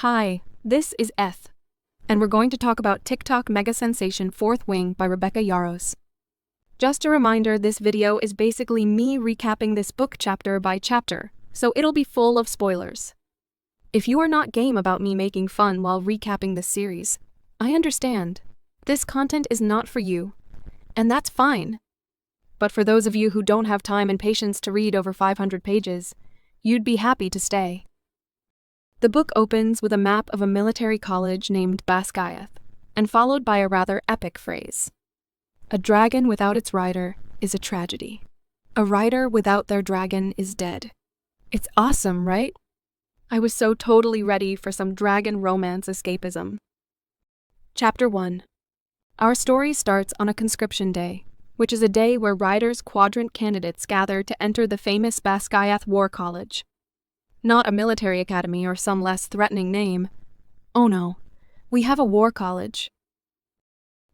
Hi, this is Eth, and we're going to talk about TikTok mega sensation Fourth Wing by Rebecca Yarros. Just a reminder, this video is basically me recapping this book chapter by chapter, so it'll be full of spoilers. If you are not game about me making fun while recapping this series, I understand. This content is not for you, and that's fine. But for those of you who don't have time and patience to read over 500 pages, you'd be happy to stay. The book opens with a map of a military college named Basgiath, and followed by a rather epic phrase. A dragon without its rider is a tragedy. A rider without their dragon is dead. It's awesome, right? I was so totally ready for some dragon romance escapism. Chapter 1. Our story starts on a conscription day, which is a day where riders' quadrant candidates gather to enter the famous Basgiath War College. Not a military academy or some less threatening name. Oh no, we have a war college.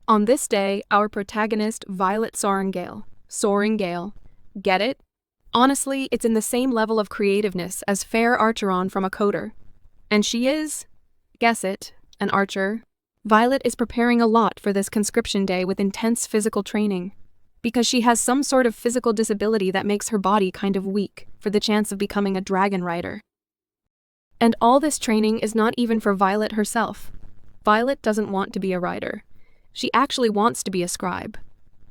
On this day, our protagonist, Violet Sorrengail, get it? Honestly, it's in the same level of creativeness as Fair Archeron from a coder. And she is, guess it, an archer. Violet is preparing a lot for this conscription day with intense physical training, because she has some sort of physical disability that makes her body kind of weak for the chance of becoming a dragon rider. And all this training is not even for Violet herself. Violet doesn't want to be a rider. She actually wants to be a scribe,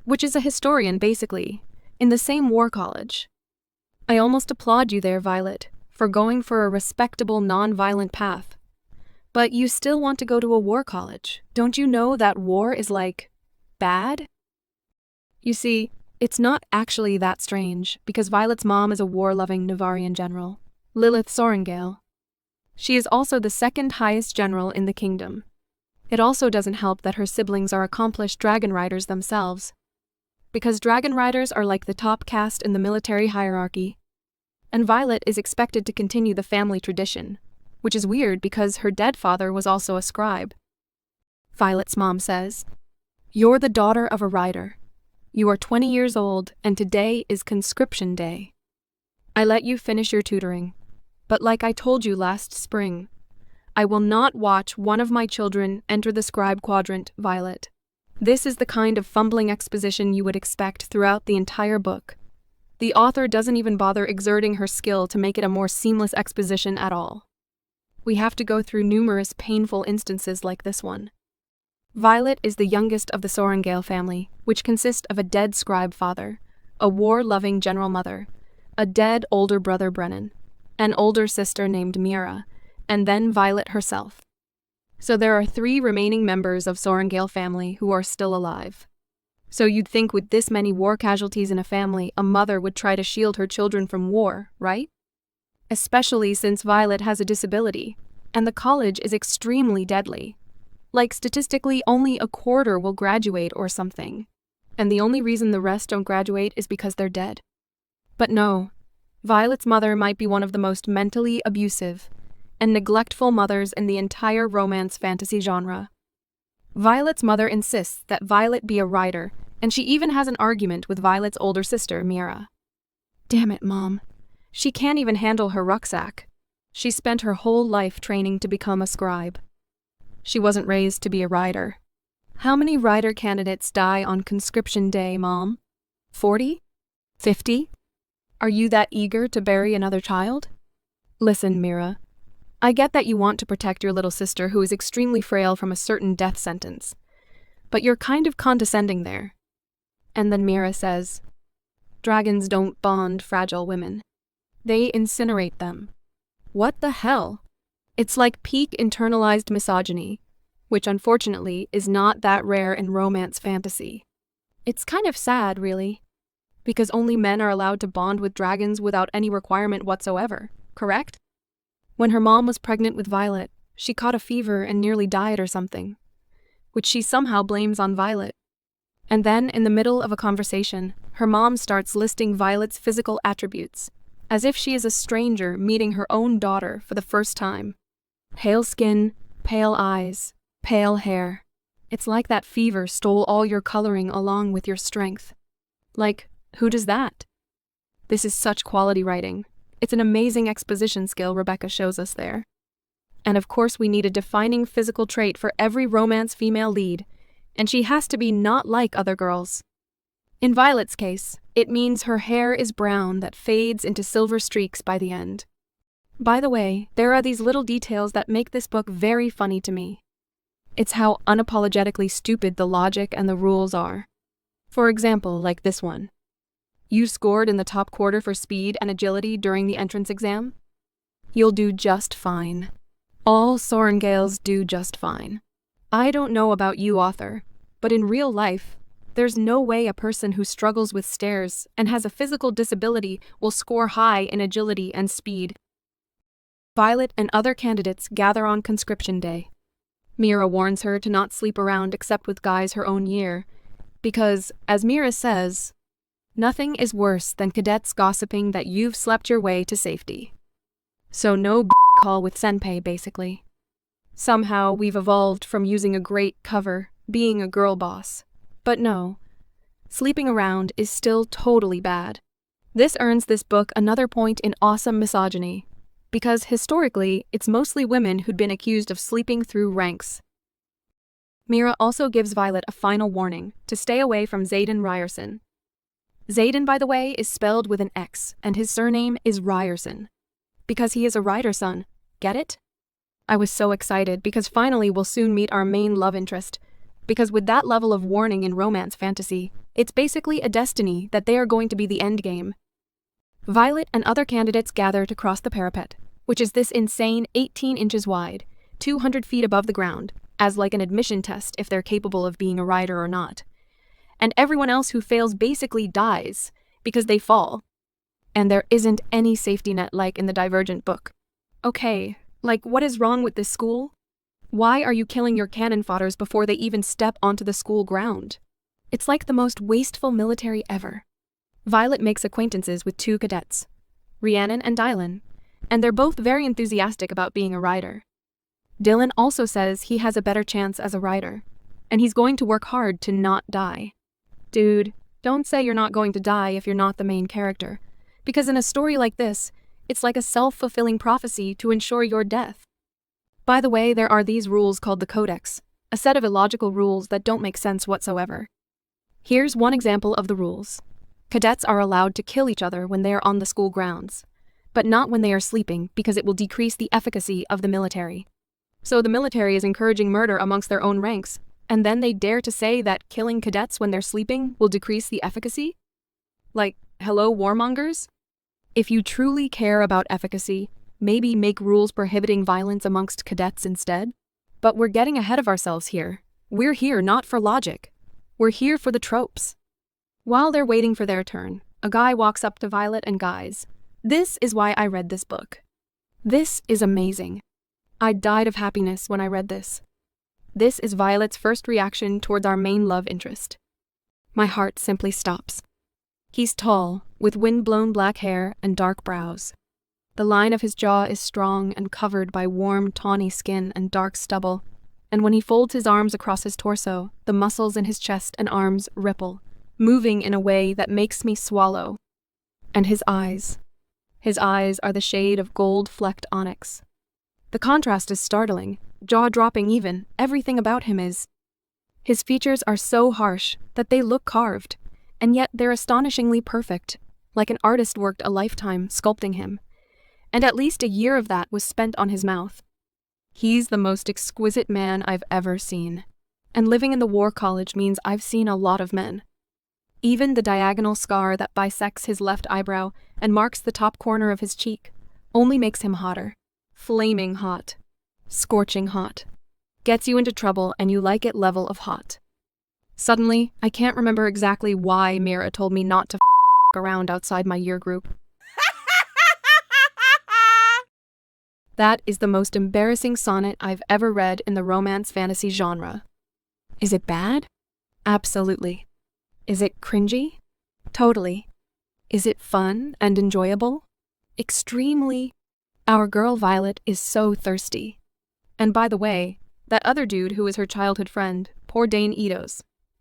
which is a historian basically, in the same war college. I almost applaud you there, Violet, for going for a respectable, non-violent path. But you still want to go to a war college. Don't you know that war is like, bad? You see, it's not actually that strange, because Violet's mom is a war-loving Navarian general, Lilith Sorrengail. She is also the second highest general in the kingdom. It also doesn't help that her siblings are accomplished dragon riders themselves, because dragon riders are like the top caste in the military hierarchy. And Violet is expected to continue the family tradition, which is weird because her dead father was also a scribe. Violet's mom says, "You're the daughter of a rider. You are 20 years old, and today is conscription day. I let you finish your tutoring, but like I told you last spring, I will not watch one of my children enter the scribe quadrant, Violet." This is the kind of fumbling exposition you would expect throughout the entire book. The author doesn't even bother exerting her skill to make it a more seamless exposition at all. We have to go through numerous painful instances like this one. Violet is the youngest of the Sorrengail family, which consists of a dead scribe father, a war-loving general mother, a dead older brother Brennan, an older sister named Mira, and then Violet herself. So there are 3 remaining members of Sorrengail family who are still alive. So you'd think with this many war casualties in a family, a mother would try to shield her children from war, right? Especially since Violet has a disability, and the college is extremely deadly. Like statistically, only a quarter will graduate or something. And the only reason the rest don't graduate is because they're dead. But no, Violet's mother might be one of the most mentally abusive and neglectful mothers in the entire romance fantasy genre. Violet's mother insists that Violet be a rider, and she even has an argument with Violet's older sister, Mira. Damn it, Mom. She can't even handle her rucksack. She spent her whole life training to become a scribe. She wasn't raised to be a rider. How many rider candidates die on conscription day, Mom? 40? 50? Are you that eager to bury another child? Listen, Mira. I get that you want to protect your little sister who is extremely frail from a certain death sentence, but you're kind of condescending there. And then Mira says, "Dragons don't bond fragile women. They incinerate them." What the hell? It's like peak internalized misogyny, which unfortunately is not that rare in romance fantasy. It's kind of sad, really, because only men are allowed to bond with dragons without any requirement whatsoever, correct? When her mom was pregnant with Violet, she caught a fever and nearly died or something, which she somehow blames on Violet. And then, in the middle of a conversation, her mom starts listing Violet's physical attributes, as if she is a stranger meeting her own daughter for the first time. Pale skin, pale eyes, pale hair. It's like that fever stole all your coloring along with your strength. Like, who does that? This is such quality writing. It's an amazing exposition skill Rebecca shows us there. And of course we need a defining physical trait for every romance female lead, and she has to be not like other girls. In Violet's case, it means her hair is brown that fades into silver streaks by the end. By the way, there are these little details that make this book very funny to me. It's how unapologetically stupid the logic and the rules are. For example, like this one. You scored in the top quarter for speed and agility during the entrance exam? You'll do just fine. All Sorengales do just fine. I don't know about you, author, but in real life, there's no way a person who struggles with stairs and has a physical disability will score high in agility and speed. Violet and other candidates gather on conscription day. Mira warns her to not sleep around except with guys her own year, because, as Mira says, nothing is worse than cadets gossiping that you've slept your way to safety. So no call with senpai, basically. Somehow we've evolved from using a great cover, being a girl boss. But no, sleeping around is still totally bad. This earns this book another point in awesome misogyny, because historically it's mostly women who'd been accused of sleeping through ranks. Mira also gives Violet a final warning to stay away from Xaden Ryerson. Xaden, by the way, is spelled with an X, and his surname is Ryerson. Because he is a writer's son. Get it? I was so excited because finally we'll soon meet our main love interest. Because with that level of warning in romance fantasy, it's basically a destiny that they are going to be the endgame. Violet and other candidates gather to cross the parapet, which is this insane 18 inches wide, 200 feet above the ground, as like an admission test if they're capable of being a rider or not. And everyone else who fails basically dies because they fall. And there isn't any safety net like in the Divergent book. Okay, like what is wrong with this school? Why are you killing your cannon fodders before they even step onto the school ground? It's like the most wasteful military ever. Violet makes acquaintances with two cadets, Rhiannon and Dylan, and they're both very enthusiastic about being a rider. Dylan also says he has a better chance as a rider, and he's going to work hard to not die. Dude, don't say you're not going to die if you're not the main character. Because in a story like this, it's like a self-fulfilling prophecy to ensure your death. By the way, there are these rules called the Codex, a set of illogical rules that don't make sense whatsoever. Here's one example of the rules. Cadets are allowed to kill each other when they are on the school grounds, but not when they are sleeping because it will decrease the efficacy of the military. So the military is encouraging murder amongst their own ranks, and then they dare to say that killing cadets when they're sleeping will decrease the efficacy? Like, hello, warmongers? If you truly care about efficacy, maybe make rules prohibiting violence amongst cadets instead? But we're getting ahead of ourselves here. We're here not for logic. We're here for the tropes. While they're waiting for their turn, a guy walks up to Violet and guys, "This is why I read this book. This is amazing. I died of happiness when I read this. This is Violet's first reaction towards our main love interest. My heart simply stops. He's tall, with wind-blown black hair and dark brows. The line of his jaw is strong and covered by warm, tawny skin and dark stubble, and when he folds his arms across his torso, the muscles in his chest and arms ripple, moving in a way that makes me swallow. And his eyes. His eyes are the shade of gold-flecked onyx. The contrast is startling, jaw-dropping even, everything about him is. His features are so harsh that they look carved, and yet they're astonishingly perfect, like an artist worked a lifetime sculpting him. And at least a year of that was spent on his mouth. He's the most exquisite man I've ever seen. And living in the war college means I've seen a lot of men. Even the diagonal scar that bisects his left eyebrow and marks the top corner of his cheek only makes him hotter. Flaming hot. Scorching hot. Gets you into trouble and you like it level of hot. Suddenly, I can't remember exactly why Mira told me not to around outside my year group. That is the most embarrassing sonnet I've ever read in the romance fantasy genre. Is it bad? Absolutely. Is it cringy? Totally. Is it fun and enjoyable? Extremely. Our girl Violet is so thirsty. And by the way, that other dude who is her childhood friend, poor Dane Eidos,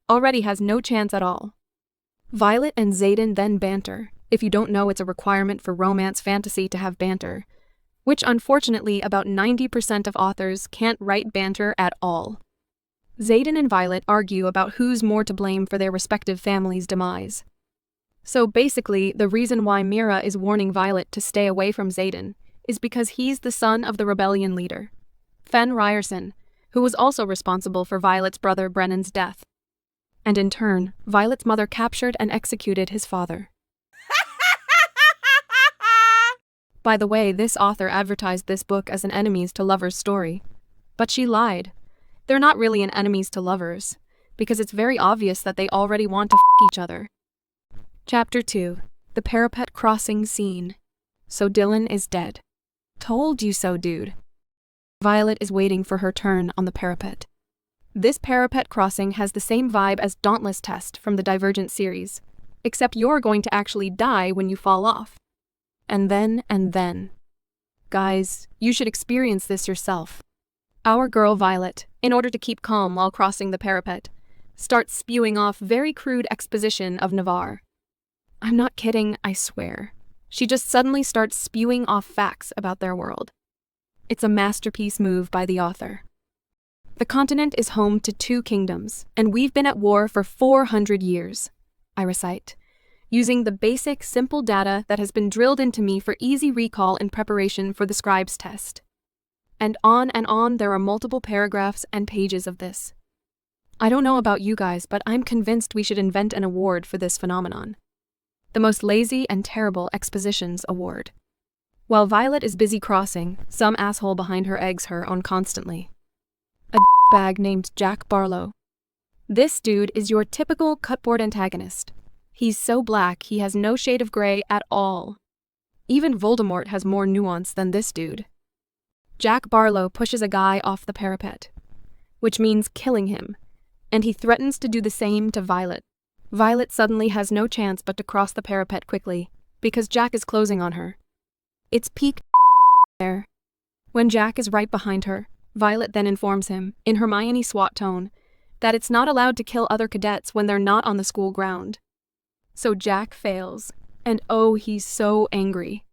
already has no chance at all. Violet and Xaden then banter. If you don't know, it's a requirement for romance fantasy to have banter. which unfortunately about 90% of authors can't write banter at all. Xaden and Violet argue about who's more to blame for their respective families' demise. So basically, the reason why Mira is warning Violet to stay away from Xaden is because he's the son of the rebellion leader, Fen Ryerson, who was also responsible for Violet's brother Brennan's death. And in turn, Violet's mother captured and executed his father. By the way, this author advertised this book as an enemies to lovers story. But she lied. They're not really an enemies to lovers, because it's very obvious that they already want to f*** each other. Chapter 2. The Parapet Crossing Scene. So Dylan is dead. Told you so, dude. Violet is waiting for her turn on the parapet. This parapet crossing has the same vibe as Dauntless Test from the Divergent series, except you're going to actually die when you fall off. And then. Guys, you should experience this yourself. Our girl Violet, in order to keep calm while crossing the parapet, starts spewing off very crude exposition of Navarre. I'm not kidding, I swear. She just suddenly starts spewing off facts about their world. It's a masterpiece move by the author. The continent is home to 2 kingdoms, and we've been at war for 400 years, I recite, using the basic, simple data that has been drilled into me for easy recall in preparation for the scribe's test. And on there are multiple paragraphs and pages of this. I don't know about you guys, but I'm convinced we should invent an award for this phenomenon. The most lazy and terrible expositions award. While Violet is busy crossing, some asshole behind her eggs her on constantly. A bag named Jack Barlow. This dude is your typical cutboard antagonist. He's so black he has no shade of gray at all. Even Voldemort has more nuance than this dude. Jack Barlow pushes a guy off the parapet, which means killing him, and he threatens to do the same to Violet. Violet suddenly has no chance but to cross the parapet quickly, because Jack is closing on her. It's peak there. When Jack is right behind her, Violet then informs him, in Hermione SWAT tone, that it's not allowed to kill other cadets when they're not on the school ground. So Jack fails, and oh, he's so angry.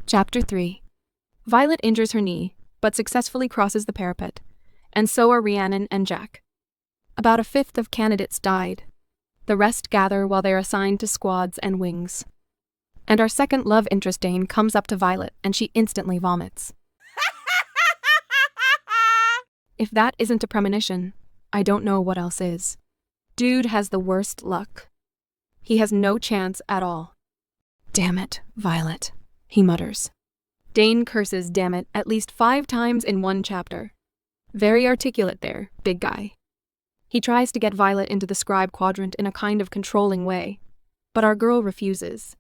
Chapter 3. Violet injures her knee, but successfully crosses the parapet, and so are Rhiannon and Jack. About 1/5 of candidates died. The rest gather while they're assigned to squads and wings. And our second love interest Dane comes up to Violet and she instantly vomits. If that isn't a premonition, I don't know what else is. Dude has the worst luck. He has no chance at all. Damn it, Violet, he mutters. Dane curses damn it at least 5 times in one chapter. Very articulate there, big guy. He tries to get Violet into the scribe quadrant in a kind of controlling way, but our girl refuses.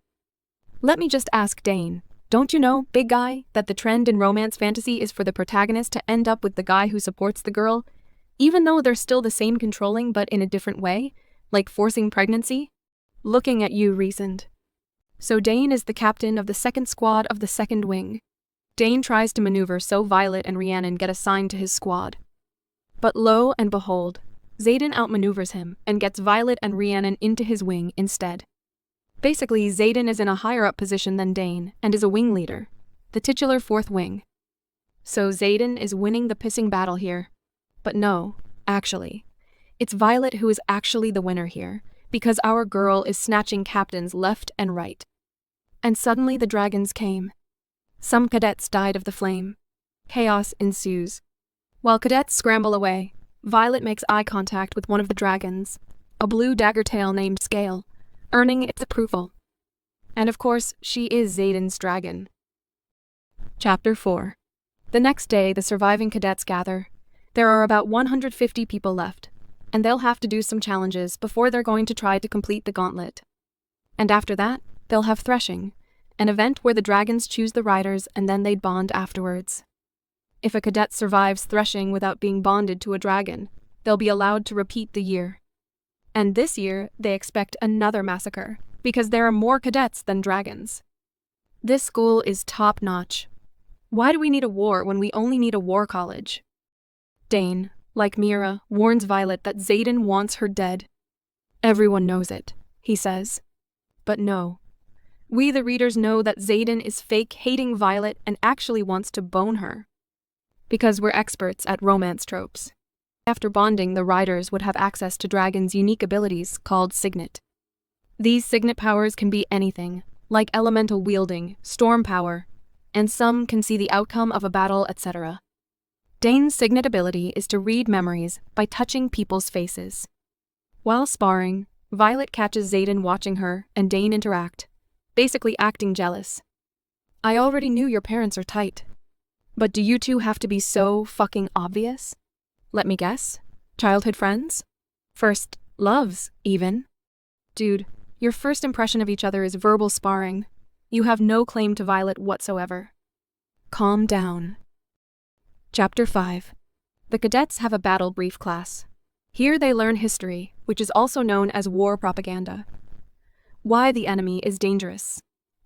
Let me just ask Dane, don't you know, big guy, that the trend in romance fantasy is for the protagonist to end up with the guy who supports the girl, even though they're still the same controlling but in a different way, like forcing pregnancy? Looking at you, reasoned. So Dane is the captain of the second squad of the second wing. Dane tries to maneuver so Violet and Rhiannon get assigned to his squad. But lo and behold, Xaden outmaneuvers him and gets Violet and Rhiannon into his wing instead. Basically, Xaden is in a higher-up position than Dane and is a wing leader, the titular 4th wing. So Xaden is winning the pissing battle here. But no, actually, it's Violet who is actually the winner here, because our girl is snatching captains left and right. And suddenly the dragons came. Some cadets died of the flame. Chaos ensues. While cadets scramble away, Violet makes eye contact with one of the dragons, a blue dagger-tail named Scale, earning its approval. And of course, she is Xaden's dragon. Chapter 4. The next day, the surviving cadets gather. There are about 150 people left, and they'll have to do some challenges before they're going to try to complete the gauntlet. And after that, they'll have threshing, an event where the dragons choose the riders and then they'd bond afterwards. If a cadet survives threshing without being bonded to a dragon, they'll be allowed to repeat the year. And this year, they expect another massacre, because there are more cadets than dragons. This school is top-notch. Why do we need a war when we only need a war college? Dane, like Mira, warns Violet that Xaden wants her dead. Everyone knows it, he says. But no. We the readers know that Xaden is fake hating Violet and actually wants to bone her. Because we're experts at romance tropes. After bonding, the riders would have access to Dragon's unique abilities called Signet. These Signet powers can be anything, like elemental wielding, storm power, and some can see the outcome of a battle, etc. Dane's Signet ability is to read memories by touching people's faces. While sparring, Violet catches Xaden watching her and Dane interact, basically acting jealous. I already knew your parents are tight. But do you two have to be so fucking obvious? Let me guess. Childhood friends? First loves, even? Dude, your first impression of each other is verbal sparring. You have no claim to Violet whatsoever. Calm down. Chapter 5. The cadets have a battle brief class. Here they learn history, which is also known as war propaganda. Why the enemy is dangerous.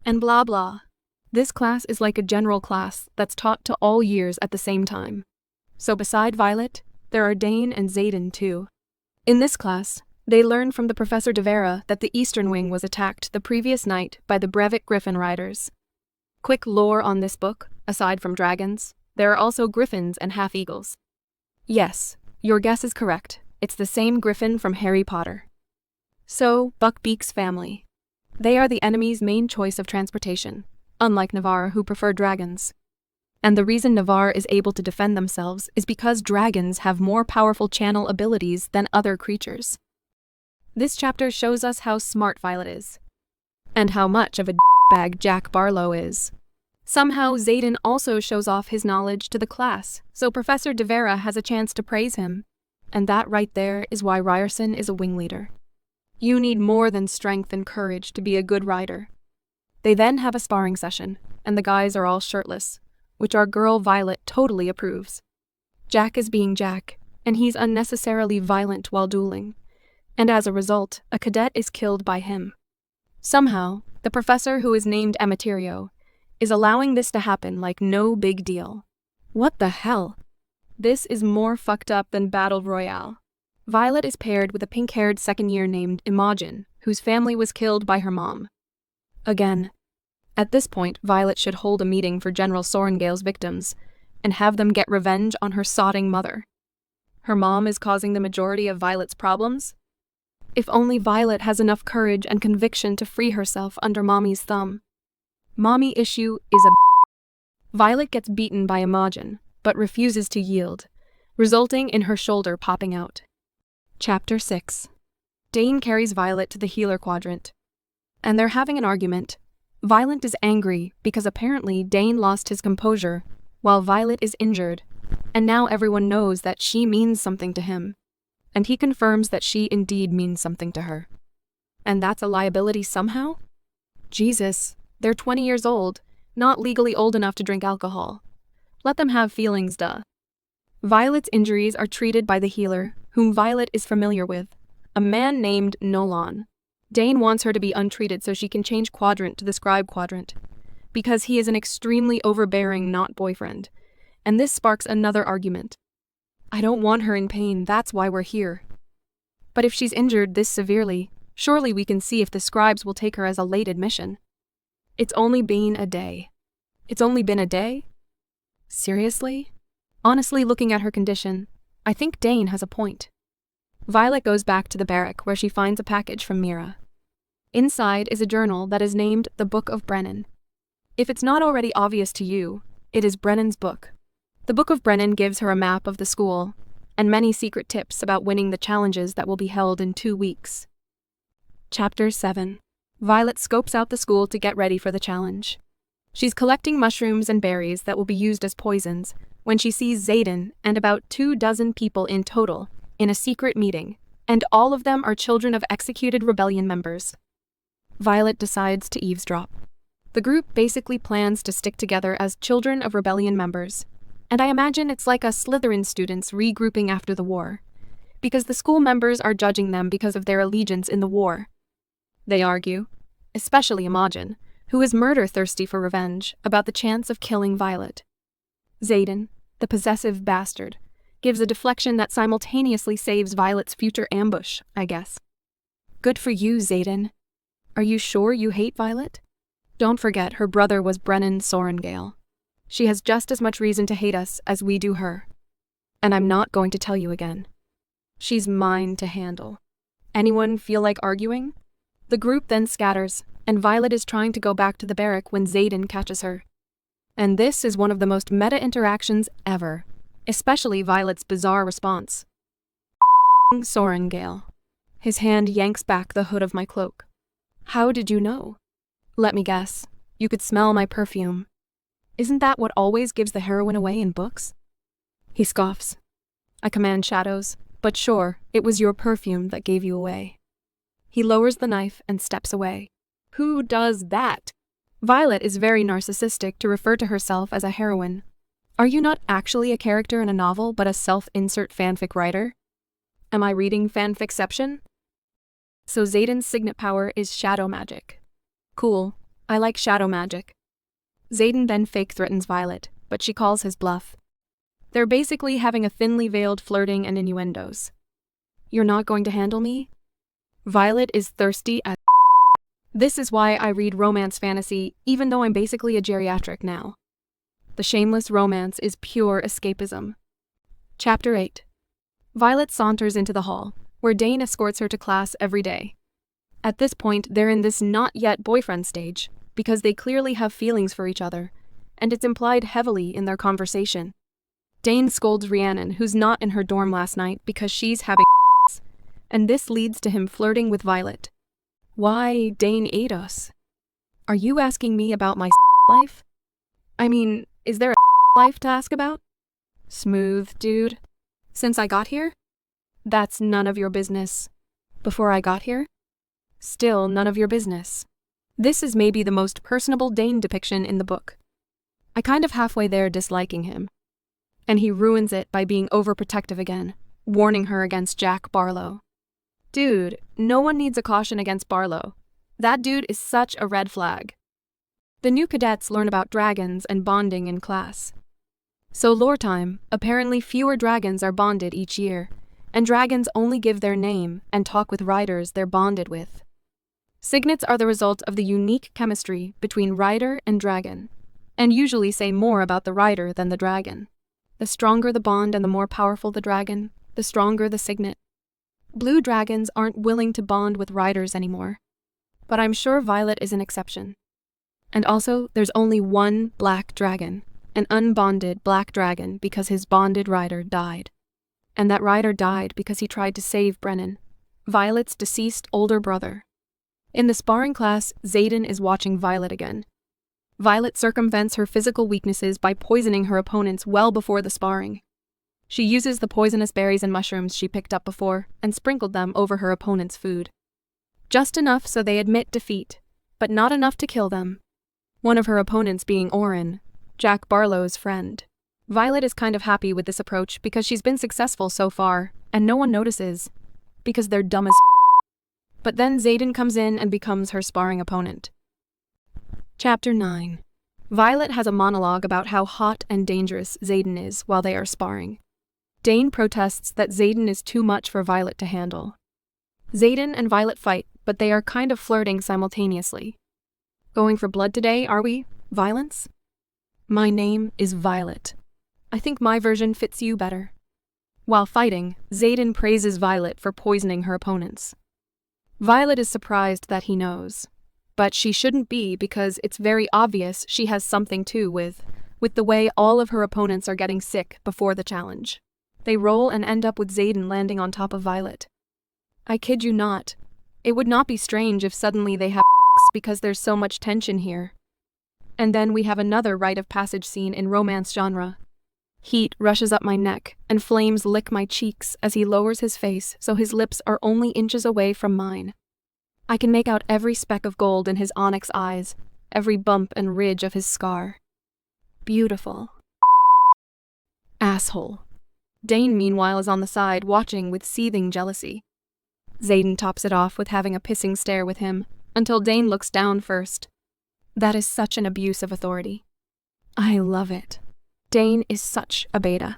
And blah blah. This class is like a general class that's taught to all years at the same time. So beside Violet, there are Dane and Xaden too. In this class, they learn from the Professor de Vera that the Eastern Wing was attacked the previous night by the Brevet Griffin Riders. Quick lore on this book, aside from dragons, there are also griffins and half-eagles. Yes, your guess is correct. It's the same griffin from Harry Potter. So, Buckbeak's family. They are the enemy's main choice of transportation, unlike Navarre who prefer dragons. And the reason Navarre is able to defend themselves is because dragons have more powerful channel abilities than other creatures. This chapter shows us how smart Violet is, and how much of a bag Jack Barlow is. Somehow, Xaden also shows off his knowledge to the class, so Professor de Vera has a chance to praise him. And that right there is why Ryerson is a wing leader. You need more than strength and courage to be a good rider. They then have a sparring session, and the guys are all shirtless, which our girl Violet totally approves. Jack is being Jack, and he's unnecessarily violent while dueling, and as a result, a cadet is killed by him. Somehow, the professor who is named Emeterio is allowing this to happen like no big deal. What the hell? This is more fucked up than Battle Royale. Violet is paired with a pink-haired second-year named Imogen, whose family was killed by her mom. Again. At this point, Violet should hold a meeting for General Sorengale's victims and have them get revenge on her sodding mother. Her mom is causing the majority of Violet's problems? If only Violet has enough courage and conviction to free herself under Mommy's thumb. Mommy issue is a Violet gets beaten by Imogen, but refuses to yield, resulting in her shoulder popping out. Chapter 6. Dane carries Violet to the healer quadrant, and they're having an argument. Violet is angry because apparently Dane lost his composure while Violet is injured, and now everyone knows that she means something to him, and he confirms that she indeed means something to her. And that's a liability somehow? Jesus, they're 20 years old, not legally old enough to drink alcohol. Let them have feelings, duh. Violet's injuries are treated by the healer, whom Violet is familiar with, a man named Nolan. Dane wants her to be untreated so she can change quadrant to the scribe quadrant, because he is an extremely overbearing not boyfriend, and this sparks another argument. I don't want her in pain, that's why we're here. But if she's injured this severely, surely we can see if the scribes will take her as a late admission. It's only been a day. It's only been a day? Seriously? Honestly, looking at her condition, I think Dane has a point. Violet goes back to the barrack where she finds a package from Mira. Inside is a journal that is named The Book of Brennan. If it's not already obvious to you, it is Brennan's book. The Book of Brennan gives her a map of the school and many secret tips about winning the challenges that will be held in 2 weeks. Chapter 7. Violet scopes out the school to get ready for the challenge. She's collecting mushrooms and berries that will be used as poisons when she sees Xaden and about 24 people in total in a secret meeting, and all of them are children of executed rebellion members. Violet decides to eavesdrop. The group basically plans to stick together as children of rebellion members, and I imagine it's like us Slytherin students regrouping after the war, because the school members are judging them because of their allegiance in the war. They argue, especially Imogen, who is murder-thirsty for revenge about the chance of killing Violet. Xaden, the possessive bastard, gives a deflection that simultaneously saves Violet's future ambush, I guess. Good for you, Xaden. Are you sure you hate Violet? Don't forget, her brother was Brennan Sorengale. She has just as much reason to hate us as we do her. And I'm not going to tell you again. She's mine to handle. Anyone feel like arguing? The group then scatters, and Violet is trying to go back to the barrack when Xaden catches her. And this is one of the most meta interactions ever, especially Violet's bizarre response. Sorengale. His hand yanks back the hood of my cloak. How did you know? Let me guess. You could smell my perfume. Isn't that what always gives the heroine away in books? He scoffs. I command shadows, but sure, it was your perfume that gave you away. He lowers the knife and steps away. Who does that? Violet is very narcissistic to refer to herself as a heroine. Are you not actually a character in a novel but a self-insert fanfic writer? Am I reading fanficception? So Xaden's signet power is shadow magic. Cool, I like shadow magic. Xaden then fake threatens Violet, but she calls his bluff. They're basically having a thinly veiled flirting and innuendos. You're not going to handle me? Violet is thirsty as This is why I read romance fantasy, even though I'm basically a geriatric now. The shameless romance is pure escapism. Chapter 8. Violet saunters into the hall, where Dane escorts her to class every day. At this point, they're in this not-yet-boyfriend stage, because they clearly have feelings for each other, and it's implied heavily in their conversation. Dane scolds Rhiannon, who's not in her dorm last night, because she's having and this leads to him flirting with Violet. Why Dane ate us? Are you asking me about my life? I mean, is there a life to ask about? Smooth, dude. Since I got here? That's none of your business. Before I got here? Still none of your business. This is maybe the most personable Dane depiction in the book. I kind of halfway there disliking him. And he ruins it by being overprotective again, warning her against Jack Barlow. Dude, no one needs a caution against Barlow. That dude is such a red flag. The new cadets learn about dragons and bonding in class. So lore time, apparently fewer dragons are bonded each year, and dragons only give their name and talk with riders they're bonded with. Signets are the result of the unique chemistry between rider and dragon, and usually say more about the rider than the dragon. The stronger the bond and the more powerful the dragon, the stronger the signet. Blue dragons aren't willing to bond with riders anymore, but I'm sure Violet is an exception. And also, there's only one black dragon, an unbonded black dragon because his bonded rider died. And that rider died because he tried to save Brennan, Violet's deceased older brother. In the sparring class, Xaden is watching Violet again. Violet circumvents her physical weaknesses by poisoning her opponents well before the sparring. She uses the poisonous berries and mushrooms she picked up before and sprinkled them over her opponent's food. Just enough so they admit defeat, but not enough to kill them. One of her opponents being Oren, Jack Barlow's friend. Violet is kind of happy with this approach because she's been successful so far, and no one notices, because they're dumb as But then Xaden comes in and becomes her sparring opponent. Chapter 9. Violet has a monologue about how hot and dangerous Xaden is while they are sparring. Dane protests that Xaden is too much for Violet to handle. Xaden and Violet fight, but they are kind of flirting simultaneously. Going for blood today, are we? Violence? My name is Violet. I think my version fits you better. While fighting, Xaden praises Violet for poisoning her opponents. Violet is surprised that he knows. But she shouldn't be because it's very obvious she has something to with the way all of her opponents are getting sick before the challenge. They roll and end up with Xaden landing on top of Violet. I kid you not. It would not be strange if suddenly they have because there's so much tension here. And then we have another rite of passage scene in romance genre. Heat rushes up my neck and flames lick my cheeks as he lowers his face so his lips are only inches away from mine. I can make out every speck of gold in his onyx eyes, every bump and ridge of his scar. Beautiful. Asshole. Dane, meanwhile, is on the side, watching with seething jealousy. Xaden tops it off with having a pissing stare with him, until Dane looks down first. That is such an abuse of authority. I love it. Dane is such a beta.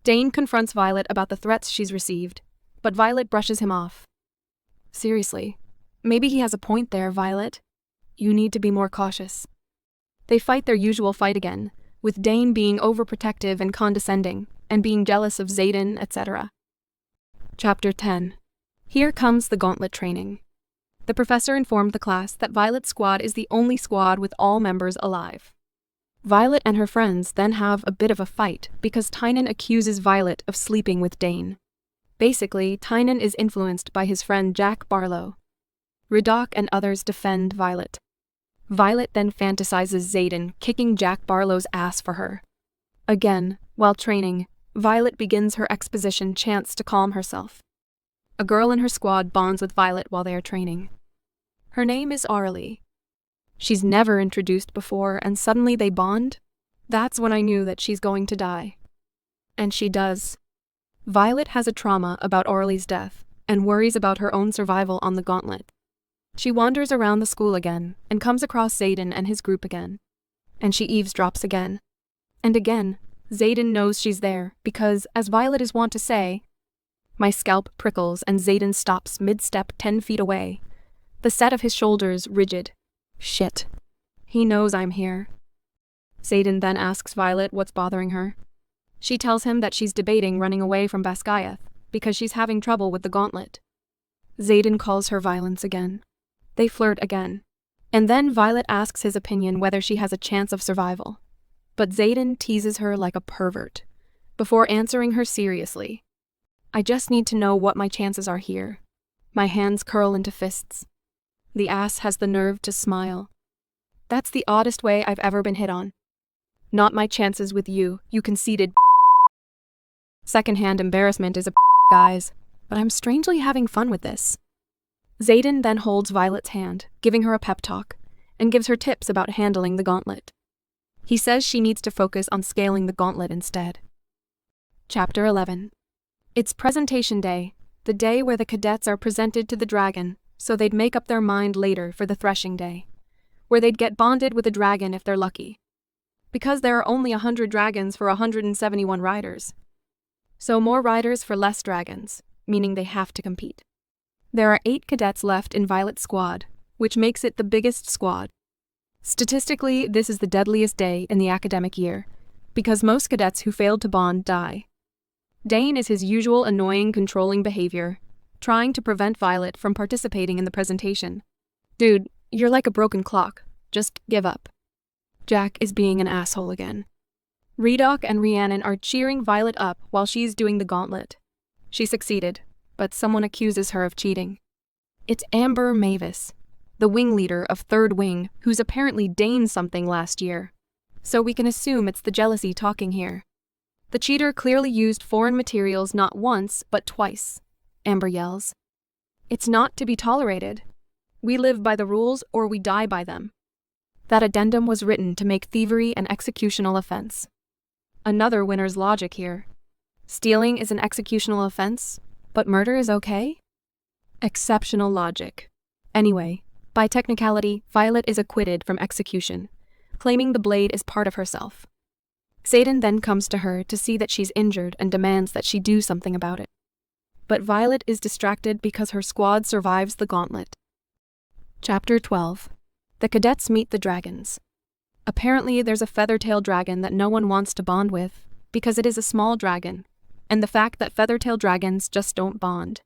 Dane confronts Violet about the threats she's received, but Violet brushes him off. Seriously, maybe he has a point there, Violet. You need to be more cautious. They fight their usual fight again, with Dane being overprotective and condescending, and being jealous of Xaden, etc. Chapter 10. Here comes the gauntlet training. The professor informed the class that Violet's squad is the only squad with all members alive. Violet and her friends then have a bit of a fight because Tynan accuses Violet of sleeping with Dane. Basically, Tynan is influenced by his friend Jack Barlow. Ridoc and others defend Violet. Violet then fantasizes Xaden kicking Jack Barlow's ass for her. Again, while training, Violet begins her exposition chants to calm herself. A girl in her squad bonds with Violet while they are training. Her name is Arlie. She's never introduced before, and suddenly they bond? That's when I knew that she's going to die. And she does. Violet has a trauma about Arlie's death, and worries about her own survival on the gauntlet. She wanders around the school again, and comes across Xaden and his group again. And she eavesdrops again. And again, Xaden knows she's there, because, as Violet is wont to say, my scalp prickles and Xaden stops mid-step 10 feet away, the set of his shoulders rigid. Shit. He knows I'm here. Xaden then asks Violet what's bothering her. She tells him that she's debating running away from Basgiath because she's having trouble with the gauntlet. Xaden calls her violence again. They flirt again. And then Violet asks his opinion whether she has a chance of survival. But Xaden teases her like a pervert, before answering her seriously. I just need to know what my chances are here. My hands curl into fists. The ass has the nerve to smile. That's the oddest way I've ever been hit on. Not my chances with you, you conceited. Secondhand embarrassment is a guys, but I'm strangely having fun with this. Xaden then holds Violet's hand, giving her a pep talk, and gives her tips about handling the gauntlet. He says she needs to focus on scaling the gauntlet instead. Chapter 11. It's presentation day, the day where the cadets are presented to the dragon, so they'd make up their mind later for the threshing day, where they'd get bonded with a dragon if they're lucky. Because there are only 100 dragons for 171 riders. So more riders for less dragons, meaning they have to compete. There are 8 cadets left in Violet's squad, which makes it the biggest squad. Statistically, this is the deadliest day in the academic year, because most cadets who failed to bond die. Dane is his usual annoying, controlling behavior, trying to prevent Violet from participating in the presentation. Dude, you're like a broken clock. Just give up. Jack is being an asshole again. Ridoc and Rhiannon are cheering Violet up while she's doing the gauntlet. She succeeded, but someone accuses her of cheating. It's Amber Mavis, the wing leader of Third Wing, who's apparently Dane's something last year. So we can assume it's the jealousy talking here. The cheater clearly used foreign materials not once, but twice, Amber yells. It's not to be tolerated. We live by the rules or we die by them. That addendum was written to make thievery an executional offense. Another winner's logic here. Stealing is an executional offense, but murder is okay? Exceptional logic. Anyway, by technicality, Violet is acquitted from execution, claiming the blade is part of herself. Xaden then comes to her to see that she's injured and demands that she do something about it. But Violet is distracted because her squad survives the gauntlet. Chapter 12. The cadets meet the dragons. Apparently, there's a feather-tailed dragon that no one wants to bond with, because it is a small dragon, and the fact that feather-tailed dragons just don't bond.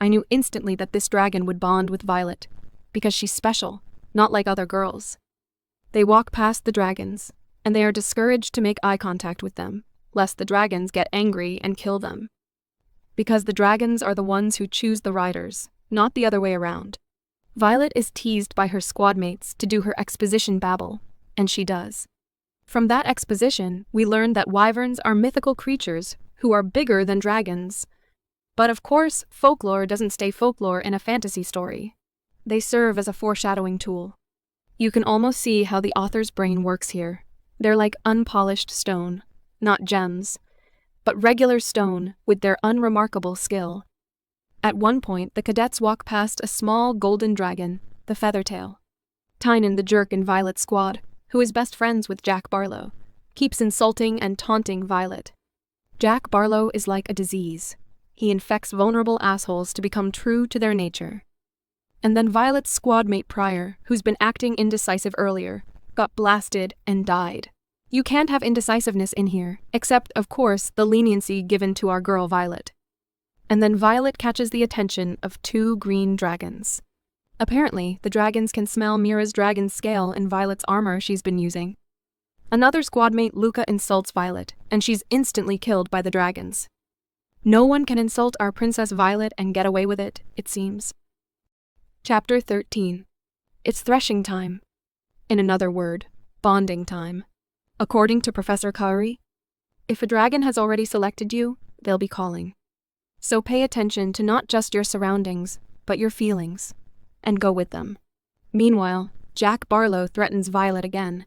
I knew instantly that this dragon would bond with Violet, because she's special, not like other girls. They walk past the dragons, and they are discouraged to make eye contact with them, lest the dragons get angry and kill them. Because the dragons are the ones who choose the riders, not the other way around. Violet is teased by her squad mates to do her exposition babble, and she does. From that exposition, we learn that wyverns are mythical creatures who are bigger than dragons. But of course, folklore doesn't stay folklore in a fantasy story. They serve as a foreshadowing tool. You can almost see how the author's brain works here. They're like unpolished stone, not gems, but regular stone with their unremarkable skill. At one point, the cadets walk past a small golden dragon, the Feathertail. Tynan, the jerk in Violet's squad, who is best friends with Jack Barlow, keeps insulting and taunting Violet. Jack Barlow is like a disease. He infects vulnerable assholes to become true to their nature. And then Violet's squad mate Pryor, who's been acting indecisive earlier, got blasted and died. You can't have indecisiveness in here, except, of course, the leniency given to our girl Violet. And then Violet catches the attention of two green dragons. Apparently, the dragons can smell Mira's dragon scale in Violet's armor she's been using. Another squad mate Luca insults Violet, and she's instantly killed by the dragons. No one can insult our Princess Violet and get away with it, it seems. Chapter 13. It's threshing time. In another word, bonding time. According to Professor Kaori, if a dragon has already selected you, they'll be calling. So pay attention to not just your surroundings, but your feelings, and go with them. Meanwhile, Jack Barlow threatens Violet again.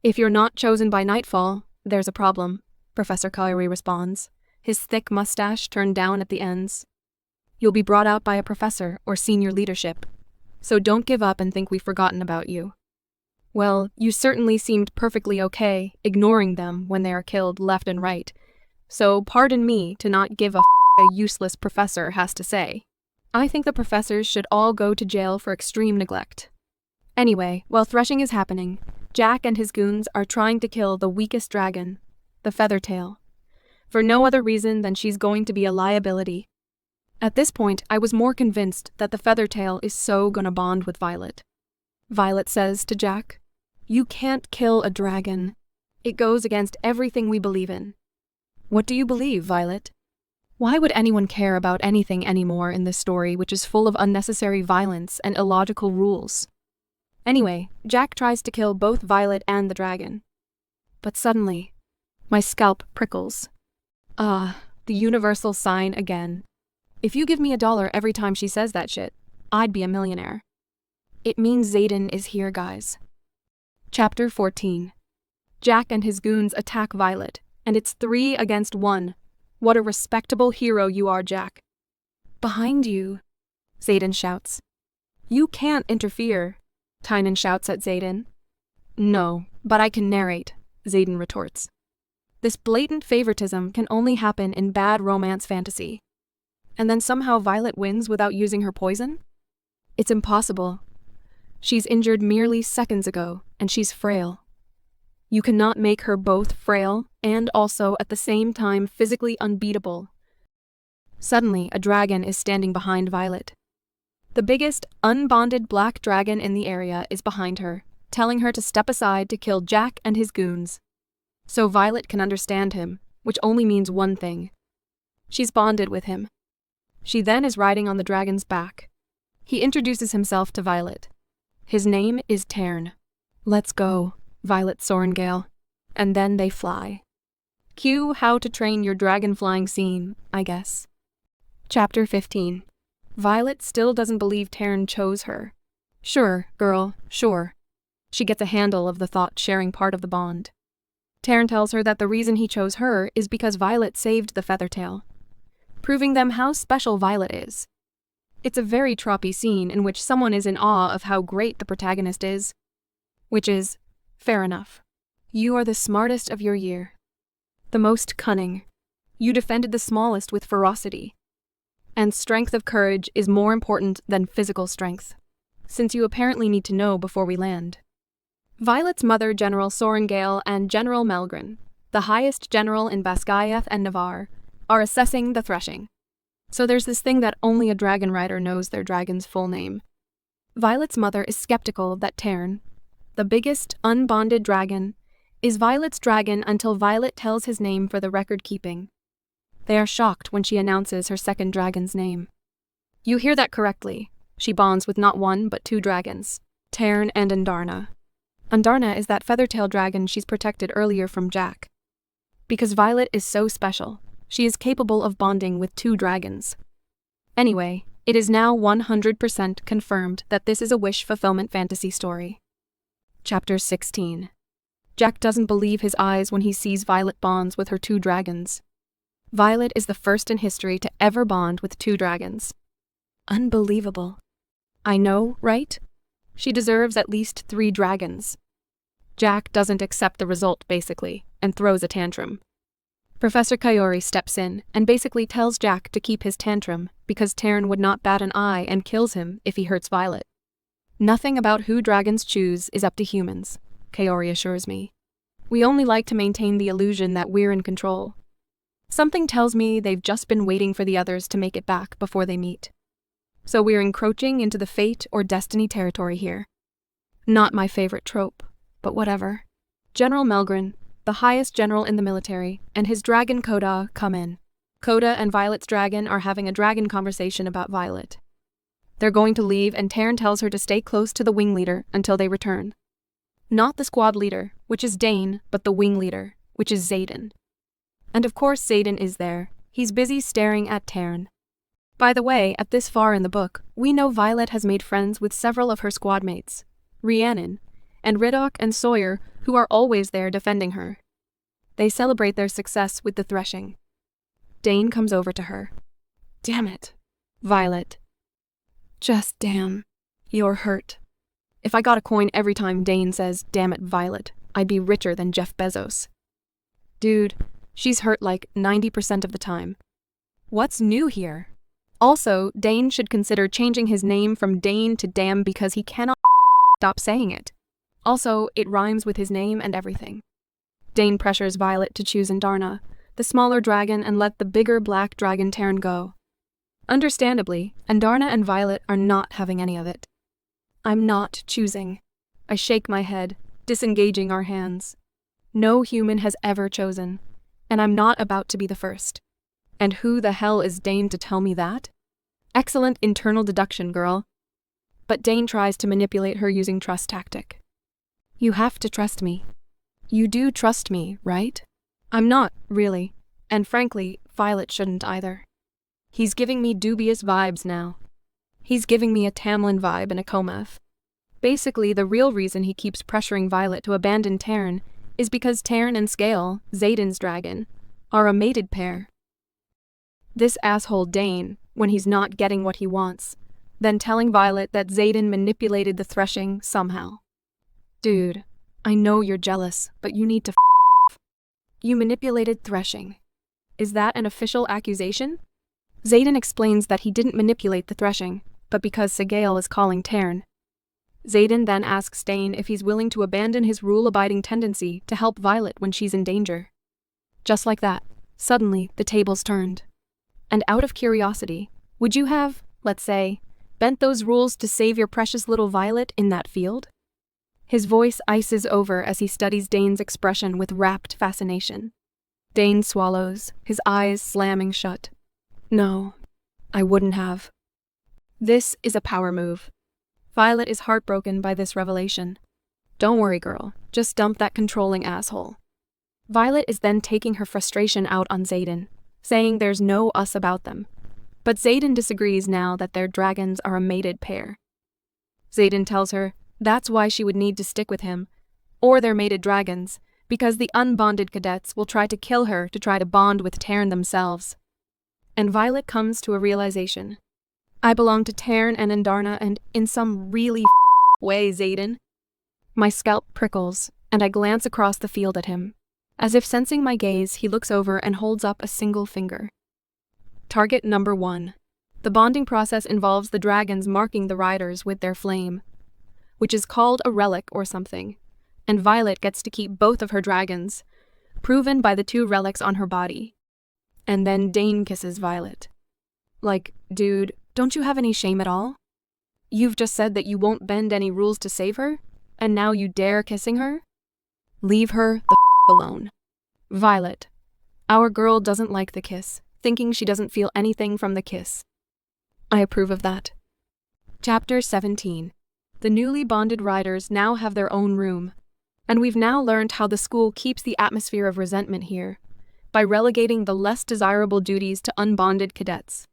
If you're not chosen by nightfall, there's a problem, Professor Kaori responds, his thick mustache turned down at the ends. You'll be brought out by a professor or senior leadership, so don't give up and think we've forgotten about you. Well, you certainly seemed perfectly okay ignoring them when they are killed left and right, so pardon me to not give a useless professor has to say. I think the professors should all go to jail for extreme neglect. Anyway, while threshing is happening, Jack and his goons are trying to kill the weakest dragon, the Feathertail, for no other reason than she's going to be a liability. At this point, I was more convinced that the Feathertail is so gonna bond with Violet. Violet says to Jack, "You can't kill a dragon. It goes against everything we believe in." What do you believe, Violet? Why would anyone care about anything anymore in this story which is full of unnecessary violence and illogical rules? Anyway, Jack tries to kill both Violet and the dragon. But suddenly, my scalp prickles. The universal sign again. If you give me $1 every time she says that shit, I'd be a millionaire. It means Xaden is here, guys. Chapter 14. Jack and his goons attack Violet, and it's 3 against 1. What a respectable hero you are, Jack. Behind you, Xaden shouts. You can't interfere, Tynan shouts at Xaden. No, but I can narrate, Xaden retorts. This blatant favoritism can only happen in bad romance fantasy. And then somehow Violet wins without using her poison? It's impossible. She's injured merely seconds ago, and she's frail. You cannot make her both frail and also at the same time physically unbeatable. Suddenly, a dragon is standing behind Violet. The biggest, unbonded black dragon in the area is behind her, telling her to step aside to kill Jack and his goons. So Violet can understand him, which only means one thing. She's bonded with him. She then is riding on the dragon's back. He introduces himself to Violet. His name is Tern. Let's go, Violet Sorengale. And then they fly. Cue how to train your dragon flying scene, I guess. Chapter 15. Violet still doesn't believe Tern chose her. Sure, girl, sure. She gets a handle of the thought-sharing part of the bond. Tern tells her that the reason he chose her is because Violet saved the Feathertail, proving them how special Violet is. It's a very troppy scene in which someone is in awe of how great the protagonist is. Which is, fair enough. You are the smartest of your year. The most cunning. You defended the smallest with ferocity. And strength of courage is more important than physical strength, since you apparently need to know before we land. Violet's mother, General Sorengale, and General Melgren, the highest general in Basgiath and Navarre, are assessing the threshing. So there's this thing that only a dragon rider knows their dragon's full name. Violet's mother is skeptical that Tern, the biggest unbonded dragon, is Violet's dragon until Violet tells his name for the record keeping. They are shocked when she announces her second dragon's name. You hear that correctly. She bonds with not one but 2 dragons, Tern and Andarna. Andarna is that Feathertail dragon she's protected earlier from Jack. Because Violet is so special, she is capable of bonding with 2 dragons. Anyway, it is now 100% confirmed that this is a wish fulfillment fantasy story. Chapter 16. Jack doesn't believe his eyes when he sees Violet bonds with her 2 dragons. Violet is the first in history to ever bond with 2 dragons. Unbelievable. I know, right? She deserves at least 3 dragons. Jack doesn't accept the result, basically, and throws a tantrum. Professor Kaori steps in and basically tells Jack to keep his tantrum because Taryn would not bat an eye and kills him if he hurts Violet. Nothing about who dragons choose is up to humans, Kaori assures me. We only like to maintain the illusion that we're in control. Something tells me they've just been waiting for the others to make it back before they meet. So we're encroaching into the fate or destiny territory here. Not my favorite trope, but whatever. General Melgren, the highest general in the military, and his dragon Koda come in. Koda and Violet's dragon are having a dragon conversation about Violet. They're going to leave and Taryn tells her to stay close to the wing leader until they return. Not the squad leader, which is Dane, but the wing leader, which is Xaden. And of course Xaden is there. He's busy staring at Taryn. By the way, at this far in the book, we know Violet has made friends with several of her squad mates, Rhiannon, and Riddoch and Sawyer, who are always there defending her. They celebrate their success with the threshing. Dane comes over to her. Damn it, Violet. Just damn. You're hurt. If I got a coin every time Dane says, damn it, Violet, I'd be richer than Jeff Bezos. Dude, she's hurt like 90% of the time. What's new here? Also, Dane should consider changing his name from Dane to Damn because he cannot stop saying it. Also, it rhymes with his name and everything. Dane pressures Violet to choose Andarna, the smaller dragon, and let the bigger black dragon Taryn go. Understandably, Andarna and Violet are not having any of it. I'm not choosing. I shake my head, disengaging our hands. No human has ever chosen, and I'm not about to be the first. And who the hell is Dane to tell me that? Excellent internal deduction, girl. But Dane tries to manipulate her using trust tactic. You have to trust me. You do trust me, right? I'm not, really. And frankly, Violet shouldn't either. He's giving me dubious vibes now. He's giving me a Tamlin vibe and a Komath. Basically, the real reason he keeps pressuring Violet to abandon Taryn is because Taryn and Scale, Xaden's dragon, are a mated pair. This asshole Dane, when he's not getting what he wants, then telling Violet that Xaden manipulated the threshing somehow. Dude, I know you're jealous, but you need to You manipulated threshing. Is that an official accusation? Xaden explains that he didn't manipulate the threshing, but because Sigale is calling Taryn. Xaden then asks Dane if he's willing to abandon his rule-abiding tendency to help Violet when she's in danger. Just like that, suddenly the tables turned. And out of curiosity, would you have, let's say, bent those rules to save your precious little Violet in that field? His voice ices over as he studies Dane's expression with rapt fascination. Dane swallows, his eyes slamming shut. No, I wouldn't have. This is a power move. Violet is heartbroken by this revelation. Don't worry, girl, just dump that controlling asshole. Violet is then taking her frustration out on Xaden, saying there's no us about them. But Xaden disagrees now that their dragons are a mated pair. Xaden tells her that's why she would need to stick with him, or their mated dragons, because the unbonded cadets will try to kill her to try to bond with Taryn themselves. And Violet comes to a realization. I belong to Taryn and Andarna, and in some really way, Xaden. My scalp prickles, and I glance across the field at him. As if sensing my gaze, he looks over and holds up a single finger. Target number 1. The bonding process involves the dragons marking the riders with their flame, which is called a relic or something, and Violet gets to keep both of her dragons, proven by the 2 relics on her body. And then Dane kisses Violet. Like, dude, don't you have any shame at all? You've just said that you won't bend any rules to save her, and now you dare kissing her? Leave her the alone. Violet. Our girl doesn't like the kiss, thinking she doesn't feel anything from the kiss. I approve of that. Chapter 17. The newly bonded riders now have their own room, and we've now learned how the school keeps the atmosphere of resentment here, by relegating the less desirable duties to unbonded cadets.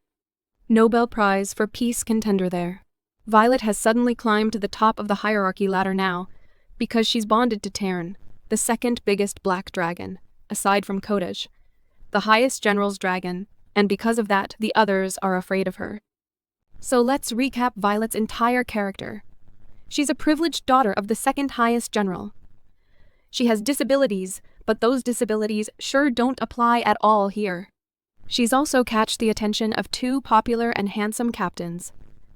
Nobel Prize for Peace contender there. Violet has suddenly climbed to the top of the hierarchy ladder now, because she's bonded to Taryn, the second biggest black dragon, aside from Kodesh, the highest general's dragon, and because of that, the others are afraid of her. So let's recap Violet's entire character. She's a privileged daughter of the second highest general. She has disabilities, but those disabilities sure don't apply at all here. She's also catched the attention of two popular and handsome captains.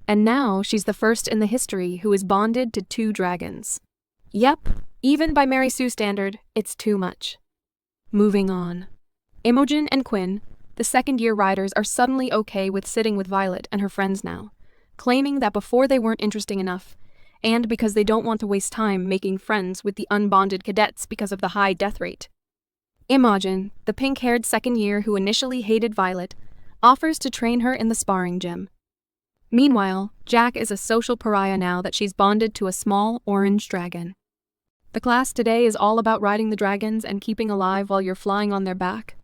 And now she's the first in the history who is bonded to two dragons. Yep, even by Mary Sue standard, it's too much. Moving on. Imogen and Quinn, the second-year riders, are suddenly okay with sitting with Violet and her friends now, claiming that before they weren't interesting enough, and because they don't want to waste time making friends with the unbonded cadets because of the high death rate. Imogen, the pink-haired second year who initially hated Violet, offers to train her in the sparring gym. Meanwhile, Jack is a social pariah now that she's bonded to a small orange dragon. The class today is all about riding the dragons and keeping alive while you're flying on their back.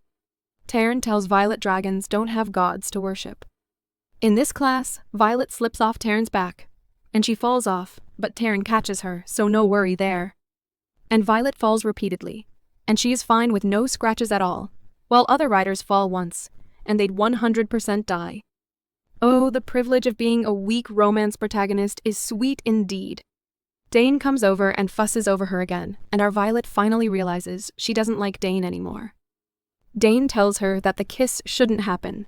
Taryn tells Violet dragons don't have gods to worship. In this class, Violet slips off Taryn's back, and she falls off, but Taryn catches her, so no worry there. And Violet falls repeatedly, and she is fine with no scratches at all, while other riders fall once, and they'd 100% die. Oh, the privilege of being a weak romance protagonist is sweet indeed. Dane comes over and fusses over her again, and our Violet finally realizes she doesn't like Dane anymore. Dane tells her that the kiss shouldn't happen,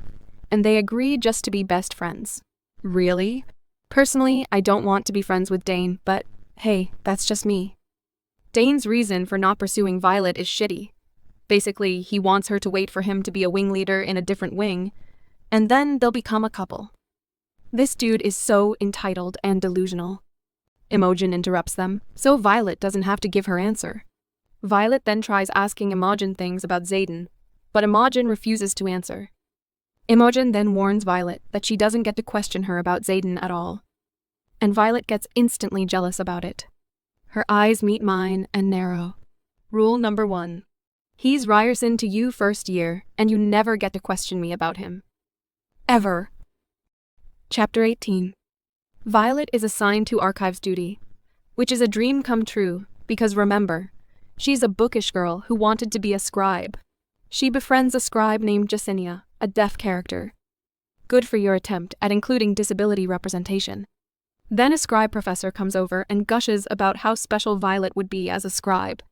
and they agree just to be best friends. Really? Personally, I don't want to be friends with Dane, but hey, that's just me. Dane's reason for not pursuing Violet is shitty. Basically, he wants her to wait for him to be a wing leader in a different wing, and then they'll become a couple. This dude is so entitled and delusional. Imogen interrupts them, so Violet doesn't have to give her answer. Violet then tries asking Imogen things about Xaden, but Imogen refuses to answer. Imogen then warns Violet that she doesn't get to question her about Xaden at all. And Violet gets instantly jealous about it. Her eyes meet mine and narrow. Rule number 1. He's Ryerson to you first year, and you never get to question me about him. Ever. Chapter 18. Violet is assigned to archives duty, which is a dream come true, because remember, she's a bookish girl who wanted to be a scribe. She befriends a scribe named Jacinia, a deaf character. Good for your attempt at including disability representation. Then a scribe professor comes over and gushes about how special Violet would be as a scribe.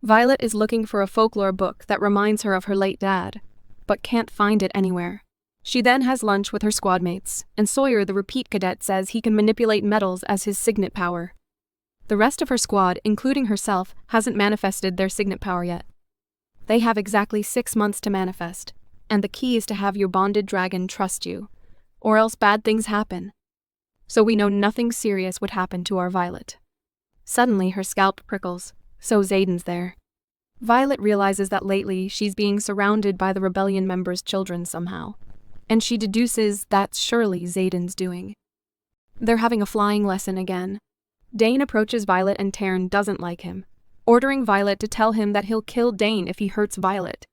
Violet is looking for a folklore book that reminds her of her late dad, but can't find it anywhere. She then has lunch with her squad mates, and Sawyer the repeat cadet says he can manipulate metals as his signet power. The rest of her squad, including herself, hasn't manifested their signet power yet. They have exactly 6 months to manifest, and the key is to have your bonded dragon trust you, or else bad things happen. So we know nothing serious would happen to our Violet. Suddenly her scalp prickles, so Xaden's there. Violet realizes that lately she's being surrounded by the rebellion members' children somehow, and she deduces that's surely Xaden's doing. They're having a flying lesson again. Dane approaches Violet and Taryn doesn't like him, ordering Violet to tell him that he'll kill Dane if he hurts Violet.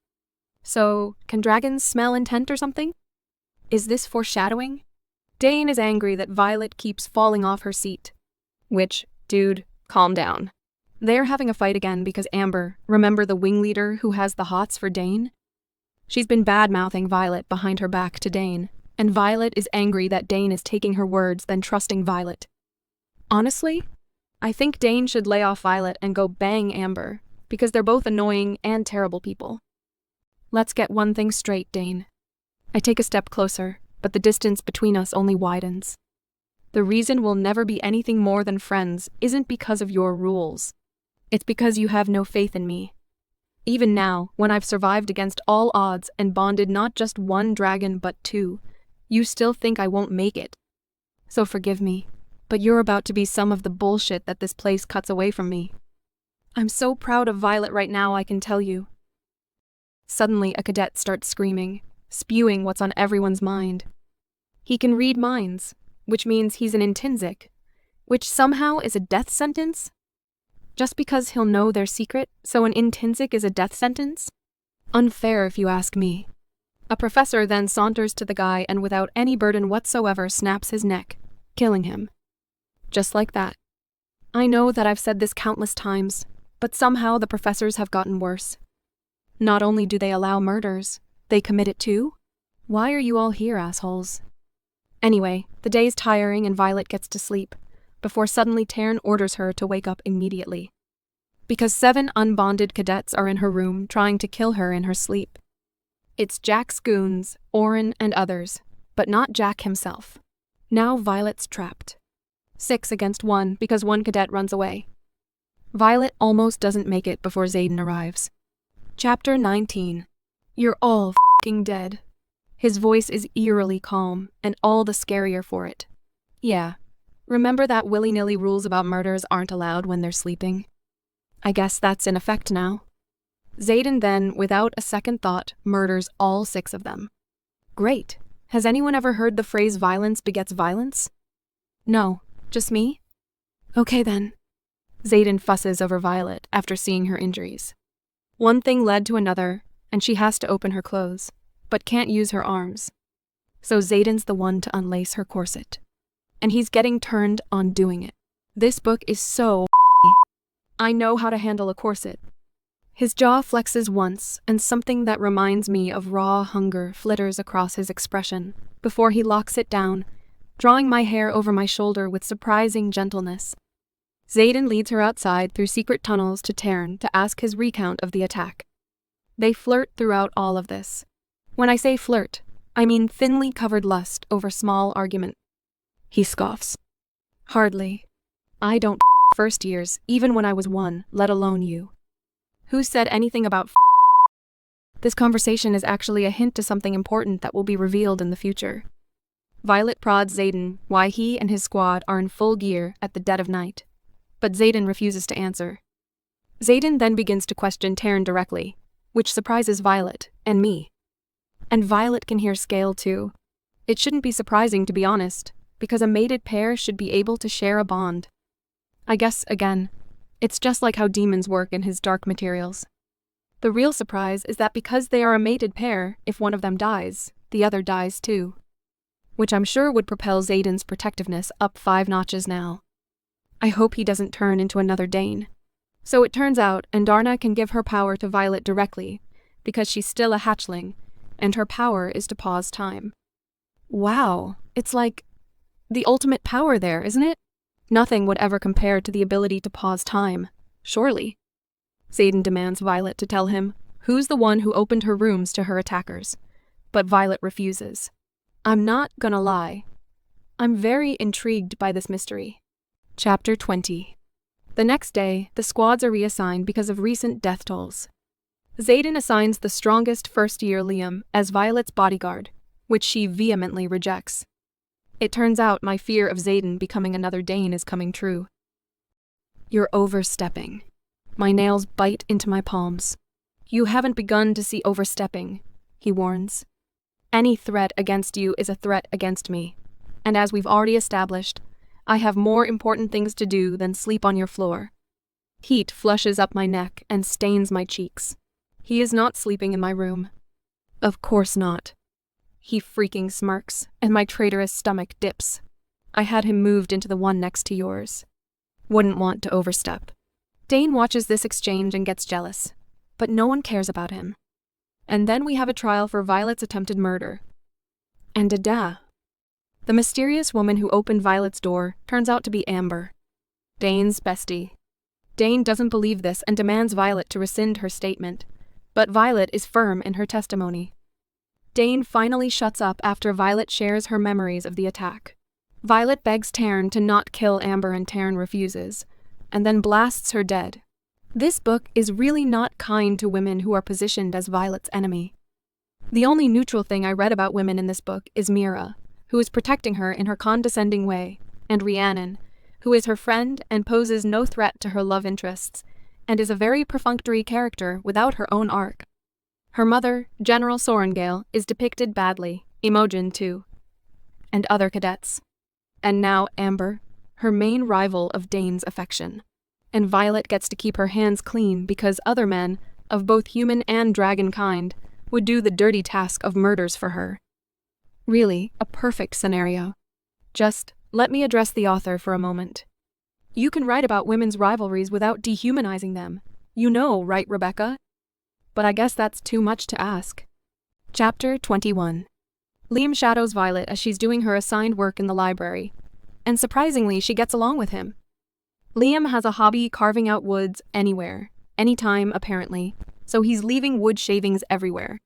So, can dragons smell intent or something? Is this foreshadowing? Dane is angry that Violet keeps falling off her seat. Which, dude, calm down. They're having a fight again because Amber, remember the wing leader who has the hots for Dane? She's been bad-mouthing Violet behind her back to Dane, and Violet is angry that Dane is taking her words than trusting Violet. Honestly, I think Dane should lay off Violet and go bang Amber, because they're both annoying and terrible people. Let's get one thing straight, Dane. I take a step closer, but the distance between us only widens. The reason we'll never be anything more than friends isn't because of your rules. It's because you have no faith in me. Even now, when I've survived against all odds and bonded not just one dragon but 2, you still think I won't make it. So forgive me, but you're about to be some of the bullshit that this place cuts away from me. I'm so proud of Violet right now, I can tell you. Suddenly, a cadet starts screaming, spewing what's on everyone's mind. He can read minds, which means he's an intrinsic, which somehow is a death sentence? Just because he'll know their secret, so an intrinsic is a death sentence? Unfair if you ask me. A professor then saunters to the guy and without any burden whatsoever snaps his neck, killing him. Just like that. I know that I've said this countless times, but somehow the professors have gotten worse. Not only do they allow murders, they commit it too? Why are you all here, assholes? Anyway, the day's tiring and Violet gets to sleep, before suddenly Taryn orders her to wake up immediately. because 7 unbonded cadets are in her room trying to kill her in her sleep. It's Jack's goons, Oren and others, but not Jack himself. Now Violet's trapped. 6 against 1 because 1 cadet runs away. Violet almost doesn't make it before Xaden arrives. Chapter 19. You're all f***ing dead. His voice is eerily calm, and all the scarier for it. Yeah, remember that willy-nilly rules about murders aren't allowed when they're sleeping? I guess that's in effect now. Xaden then, without a second thought, murders all 6 of them. Great. Has anyone ever heard the phrase violence begets violence? No, just me? Okay then. Xaden fusses over Violet after seeing her injuries. One thing led to another, and she has to open her clothes, but can't use her arms. So Xaden's the one to unlace her corset. And he's getting turned on doing it. This book is so I know how to handle a corset. His jaw flexes once, and something that reminds me of raw hunger flitters across his expression before he locks it down, drawing my hair over my shoulder with surprising gentleness. Xaden leads her outside through secret tunnels to Tarn to ask his recount of the attack. They flirt throughout all of this. When I say flirt, I mean thinly covered lust over small argument. He scoffs. Hardly. I don't first years, even when I was 1, let alone you. Who said anything about This conversation is actually a hint to something important that will be revealed in the future. Violet prods Xaden why he and his squad are in full gear at the dead of night, but Xaden refuses to answer. Xaden then begins to question Tarn directly, which surprises Violet and me. And Violet can hear Scale too. It shouldn't be surprising, to be honest, because a mated pair should be able to share a bond. I guess, again, it's just like how demons work in his dark materials. The real surprise is that because they are a mated pair, if one of them dies, the other dies too. Which I'm sure would propel Xaden's protectiveness up 5 notches now. I hope he doesn't turn into another Dane. So it turns out Andarna can give her power to Violet directly, because she's still a hatchling, and her power is to pause time. Wow, it's like the ultimate power there, isn't it? Nothing would ever compare to the ability to pause time, surely. Xaden demands Violet to tell him who's the one who opened her rooms to her attackers, but Violet refuses. I'm not gonna lie. I'm very intrigued by this mystery. Chapter 20. The next day, the squads are reassigned because of recent death tolls. Xaden assigns the strongest first-year Liam as Violet's bodyguard, which she vehemently rejects. It turns out my fear of Xaden becoming another Dane is coming true. You're overstepping. My nails bite into my palms. You haven't begun to see overstepping, he warns. Any threat against you is a threat against me, and as we've already established, I have more important things to do than sleep on your floor. Heat flushes up my neck and stains my cheeks. He is not sleeping in my room. Of course not. He freaking smirks, and my traitorous stomach dips. I had him moved into the one next to yours. Wouldn't want to overstep. Dane watches this exchange and gets jealous, but no one cares about him. And then we have a trial for Violet's attempted murder. And the mysterious woman who opened Violet's door turns out to be Amber, Dane's bestie. Dane doesn't believe this and demands Violet to rescind her statement, but Violet is firm in her testimony. Dane finally shuts up after Violet shares her memories of the attack. Violet begs Tarn to not kill Amber and Tarn refuses, and then blasts her dead. This book is really not kind to women who are positioned as Violet's enemy. The only neutral thing I read about women in this book is Mira, who is protecting her in her condescending way, and Rhiannon, who is her friend and poses no threat to her love interests, and is a very perfunctory character without her own arc. Her mother, General Sorengale, is depicted badly, Imogen too, and other cadets. And now Amber, her main rival of Dane's affection. And Violet gets to keep her hands clean because other men, of both human and dragon kind, would do the dirty task of murders for her. Really, a perfect scenario. Just let me address the author for a moment. You can write about women's rivalries without dehumanizing them. You know, right, Rebecca? But I guess that's too much to ask. Chapter 21. Liam shadows Violet as she's doing her assigned work in the library, and surprisingly she gets along with him. Liam has a hobby carving out woods anywhere, anytime apparently, so he's leaving wood shavings everywhere.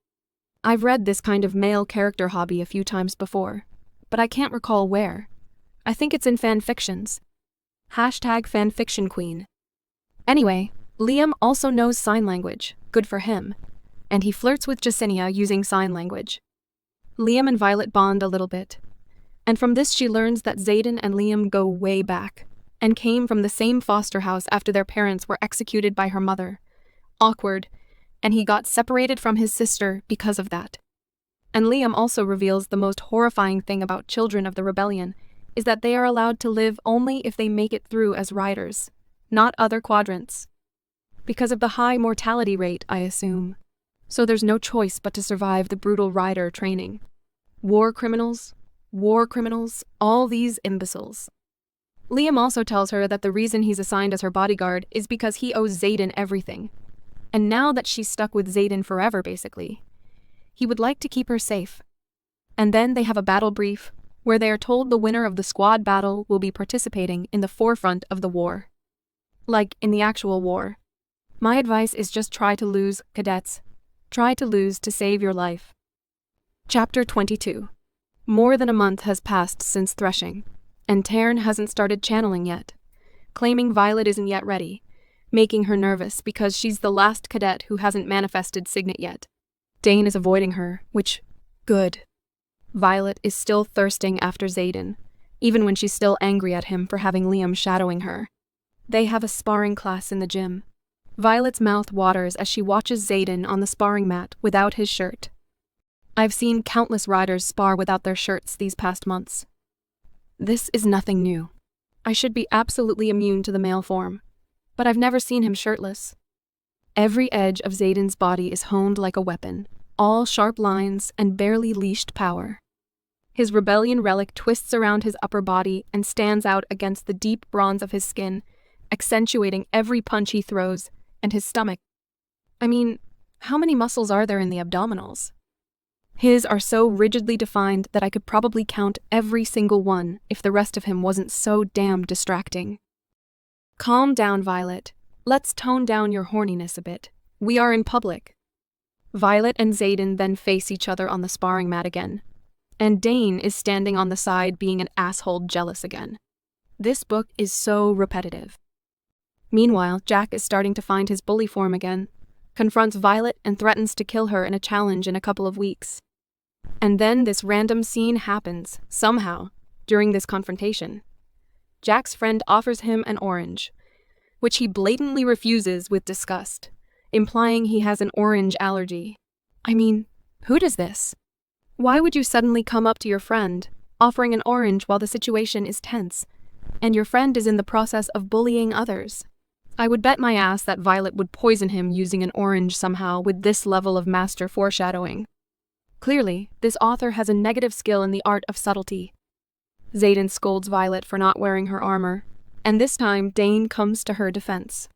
I've read this kind of male character hobby a few times before, but I can't recall where. I think it's in fan fictions. #fanfictionqueen. Anyway, Liam also knows sign language, good for him, and he flirts with Jacinia using sign language. Liam and Violet bond a little bit, and from this she learns that Xaden and Liam go way back, and came from the same foster house after their parents were executed by her mother. Awkward, and he got separated from his sister because of that. And Liam also reveals the most horrifying thing about children of the rebellion is that they are allowed to live only if they make it through as riders, not other quadrants. Because of the high mortality rate, I assume. So there's no choice but to survive the brutal rider training. War criminals, all these imbeciles. Liam also tells her that the reason he's assigned as her bodyguard is because he owes Xaden everything. And now that she's stuck with Xaden forever, basically, he would like to keep her safe. And then they have a battle brief, where they are told the winner of the squad battle will be participating in the forefront of the war. Like, in the actual war. My advice is just try to lose, cadets. Try to lose to save your life. Chapter 22. More than a month has passed since threshing, and Taryn hasn't started channeling yet, claiming Violet isn't yet ready, making her nervous because she's the last cadet who hasn't manifested Signet yet. Dane is avoiding her, which, good. Violet is still thirsting after Xaden, even when she's still angry at him for having Liam shadowing her. They have a sparring class in the gym. Violet's mouth waters as she watches Xaden on the sparring mat without his shirt. I've seen countless riders spar without their shirts these past months. This is nothing new. I should be absolutely immune to the male form, but I've never seen him shirtless. Every edge of Xaden's body is honed like a weapon, all sharp lines and barely leashed power. His rebellion relic twists around his upper body and stands out against the deep bronze of his skin, accentuating every punch he throws, and his stomach. I mean, how many muscles are there in the abdominals? His are so rigidly defined that I could probably count every single one if the rest of him wasn't so damn distracting. Calm down, Violet. Let's tone down your horniness a bit. We are in public. Violet and Xaden then face each other on the sparring mat again, and Dane is standing on the side being an asshole jealous again. This book is so repetitive. Meanwhile, Jack is starting to find his bully form again, confronts Violet and threatens to kill her in a challenge in a couple of weeks. And then this random scene happens, somehow, during this confrontation. Jack's friend offers him an orange, which he blatantly refuses with disgust, implying he has an orange allergy. I mean, who does this? Why would you suddenly come up to your friend, offering an orange while the situation is tense, and your friend is in the process of bullying others? I would bet my ass that Violet would poison him using an orange somehow with this level of master foreshadowing. Clearly, this author has a negative skill in the art of subtlety. Xaden scolds Violet for not wearing her armor, and this time Dane comes to her defense.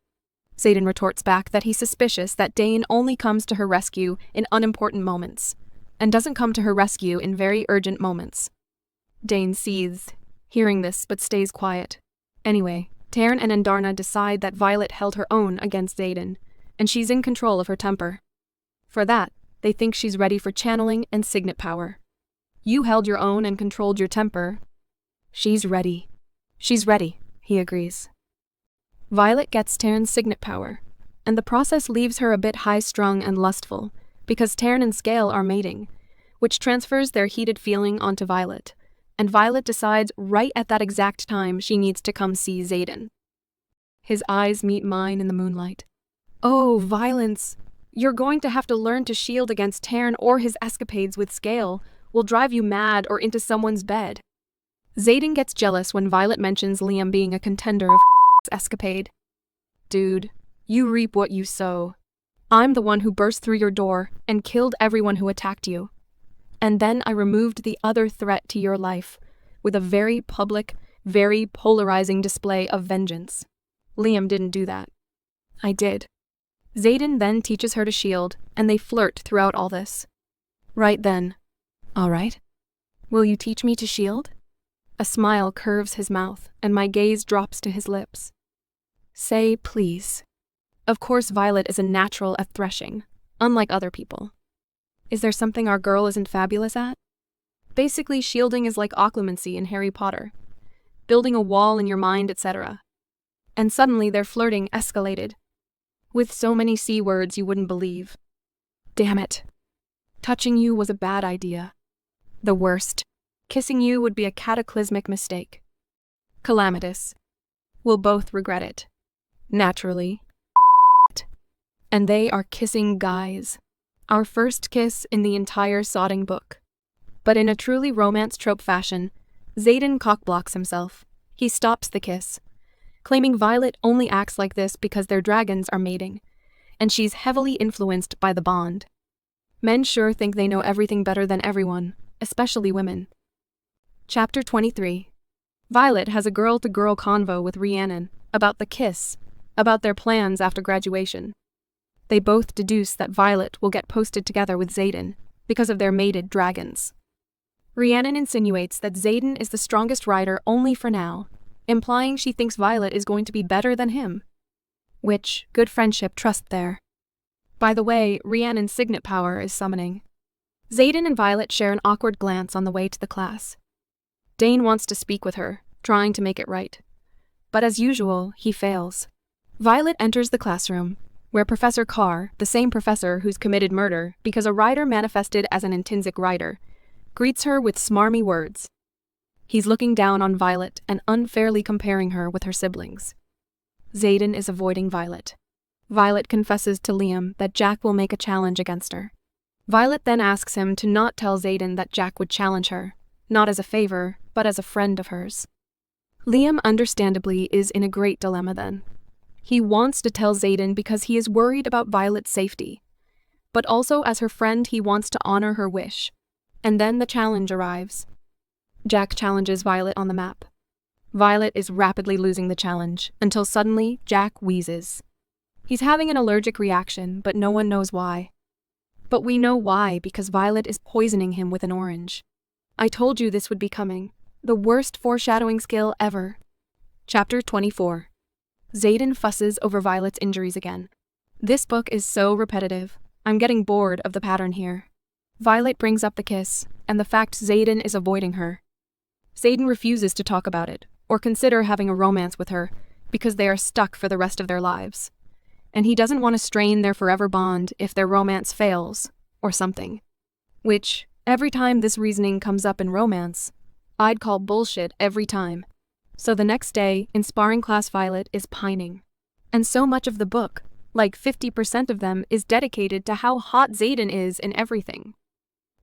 Xaden retorts back that he's suspicious that Dane only comes to her rescue in unimportant moments, and doesn't come to her rescue in very urgent moments. Dane seethes, hearing this, but stays quiet. Anyway, Taryn and Andarna decide that Violet held her own against Xaden, and she's in control of her temper. For that, they think she's ready for channeling and signet power. You held your own and controlled your temper. She's ready. She's ready, he agrees. Violet gets Taryn's signet power, and the process leaves her a bit high-strung and lustful, because Taryn and Scale are mating, which transfers their heated feeling onto Violet, and Violet decides right at that exact time she needs to come see Xaden. His eyes meet mine in the moonlight. Oh, violence! You're going to have to learn to shield against Taryn, or his escapades with Scale will drive you mad or into someone's bed. Xaden gets jealous when Violet mentions Liam being a contender of escapade. Dude, you reap what you sow. I'm the one who burst through your door and killed everyone who attacked you. And then I removed the other threat to your life with a very public, very polarizing display of vengeance. Liam didn't do that. I did. Xaden then teaches her to shield, and they flirt throughout all this. Right then. All right. Will you teach me to shield? A smile curves his mouth, and my gaze drops to his lips. Say please. Of course, Violet is a natural at threshing, unlike other people. Is there something our girl isn't fabulous at? Basically, shielding is like occlumency in Harry Potter. Building a wall in your mind, etc. And suddenly their flirting escalated. With so many C words you wouldn't believe. Damn it. Touching you was a bad idea. The worst. Kissing you would be a cataclysmic mistake. Calamitous. We'll both regret it. Naturally. And they are kissing guys. Our first kiss in the entire sodding book. But in a truly romance trope fashion, Xaden cockblocks himself. He stops the kiss, claiming Violet only acts like this because their dragons are mating, and she's heavily influenced by the bond. Men sure think they know everything better than everyone, especially women. Chapter 23. Violet has a girl-to-girl convo with Rhiannon about the kiss, about their plans after graduation. They both deduce that Violet will get posted together with Xaden because of their mated dragons. Rhiannon insinuates that Xaden is the strongest rider only for now, implying she thinks Violet is going to be better than him. Which, good friendship trust there. By the way, Rhiannon's signet power is summoning. Xaden and Violet share an awkward glance on the way to the class. Dane wants to speak with her, trying to make it right. But as usual, he fails. Violet enters the classroom, where Professor Carr, the same professor who's committed murder because a rider manifested as an intrinsic rider, greets her with smarmy words. He's looking down on Violet and unfairly comparing her with her siblings. Xaden is avoiding Violet. Violet confesses to Liam that Jack will make a challenge against her. Violet then asks him to not tell Xaden that Jack would challenge her, not as a favor, but as a friend of hers. Liam understandably is in a great dilemma then. He wants to tell Xaden because he is worried about Violet's safety, but also as her friend he wants to honor her wish. And then the challenge arrives. Jack challenges Violet on the map. Violet is rapidly losing the challenge, until suddenly Jack wheezes. He's having an allergic reaction, but no one knows why. But we know why, because Violet is poisoning him with an orange. I told you this would be coming. The worst foreshadowing skill ever. Chapter 24. Xaden fusses over Violet's injuries again. This book is so repetitive. I'm getting bored of the pattern here. Violet brings up the kiss, and the fact Xaden is avoiding her. Xaden refuses to talk about it, or consider having a romance with her, because they are stuck for the rest of their lives. And he doesn't want to strain their forever bond if their romance fails, or something. Which, every time this reasoning comes up in romance, I'd call bullshit every time. So the next day, in sparring class, Violet is pining. And so much of the book, like 50% of them, is dedicated to how hot Xaden is in everything.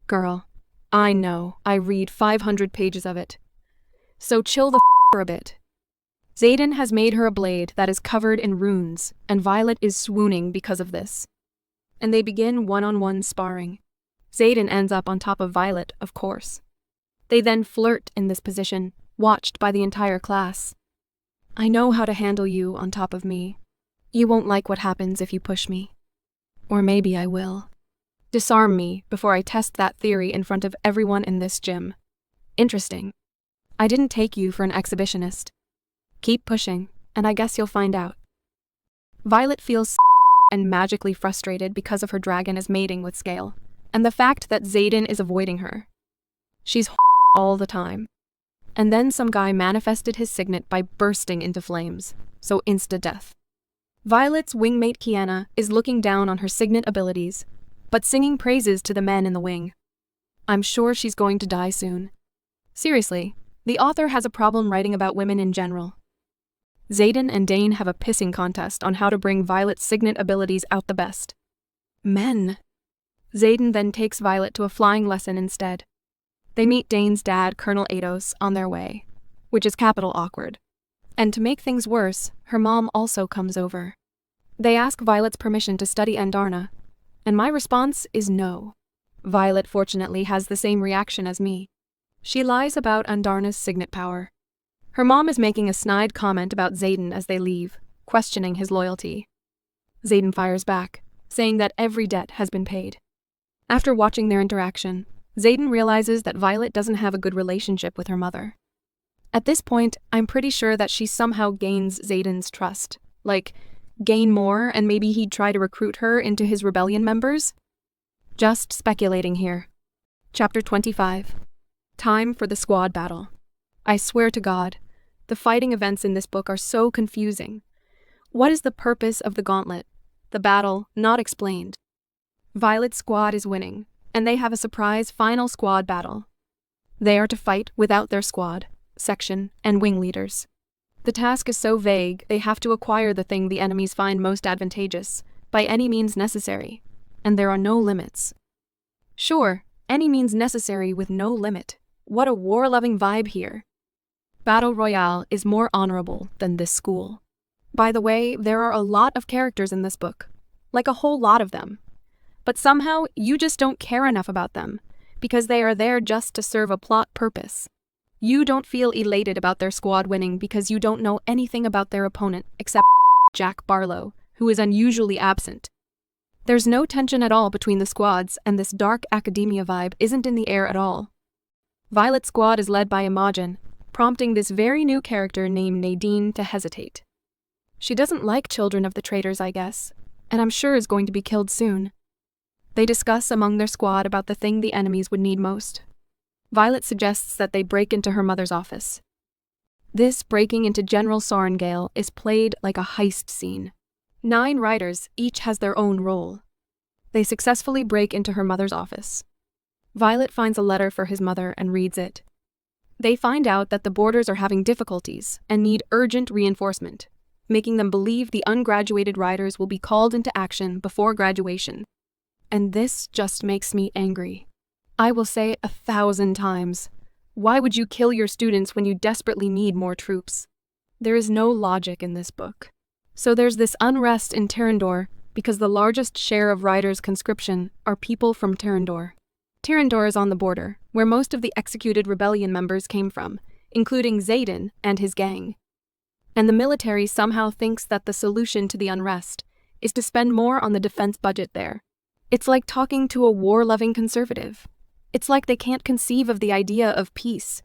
Girl, I know, I read 500 pages of it. So chill the for a bit. Xaden has made her a blade that is covered in runes, and Violet is swooning because of this. And they begin one-on-one sparring. Xaden ends up on top of Violet, of course. They then flirt in this position, watched by the entire class. I know how to handle you on top of me. You won't like what happens if you push me. Or maybe I will. Disarm me before I test that theory in front of everyone in this gym. Interesting. I didn't take you for an exhibitionist. Keep pushing, and I guess you'll find out. Violet feels and magically frustrated because of her dragon is mating with Scale, and the fact that Xaden is avoiding her. She's all the time. And then some guy manifested his signet by bursting into flames, so insta-death. Violet's wingmate Kiana is looking down on her signet abilities, but singing praises to the men in the wing. I'm sure she's going to die soon. Seriously, the author has a problem writing about women in general. Xaden and Dane have a pissing contest on how to bring Violet's signet abilities out the best. Men. Xaden then takes Violet to a flying lesson instead. They meet Dane's dad, Colonel Ados, on their way, which is capital awkward. And to make things worse, her mom also comes over. They ask Violet's permission to study Andarna, and my response is no. Violet fortunately has the same reaction as me. She lies about Andarna's signet power. Her mom is making a snide comment about Xaden as they leave, questioning his loyalty. Xaden fires back, saying that every debt has been paid. After watching their interaction, Xaden realizes that Violet doesn't have a good relationship with her mother. At this point, I'm pretty sure that she somehow gains Xaden's trust, Like, gain more and maybe he'd try to recruit her into his rebellion members? Just speculating here. Chapter 25. Time for the squad battle. I swear to God, the fighting events in this book are so confusing. What is the purpose of the gauntlet? The battle, not explained. Violet's squad is winning, and they have a surprise final squad battle. They are to fight without their squad, section, and wing leaders. The task is so vague, they have to acquire the thing the enemies find most advantageous, by any means necessary, and there are no limits. Sure, any means necessary with no limit. What a war-loving vibe here. Battle Royale is more honorable than this school. By the way, there are a lot of characters in this book, like a whole lot of them. But somehow, you just don't care enough about them, because they are there just to serve a plot purpose. You don't feel elated about their squad winning because you don't know anything about their opponent except Jack Barlow, who is unusually absent. There's no tension at all between the squads, and this dark academia vibe isn't in the air at all. Violet's squad is led by Imogen, prompting this very new character named Nadine to hesitate. She doesn't like children of the traitors, I guess, and I'm sure is going to be killed soon. They discuss among their squad about the thing the enemies would need most. Violet suggests that they break into her mother's office. This breaking into General Sorengale is played like a heist scene. 9 riders each has their own role. They successfully break into her mother's office. Violet finds a letter for his mother and reads it. They find out that the boarders are having difficulties and need urgent reinforcement, making them believe the ungraduated riders will be called into action before graduation. And this just makes me angry. I will say 1,000 times, why would you kill your students when you desperately need more troops? There is no logic in this book. So there's this unrest in Terrandor because the largest share of riders' conscription are people from Terrandor. Terrandor is on the border, where most of the executed rebellion members came from, including Xaden and his gang. And the military somehow thinks that the solution to the unrest is to spend more on the defense budget there. It's like talking to a war-loving conservative. It's like they can't conceive of the idea of peace,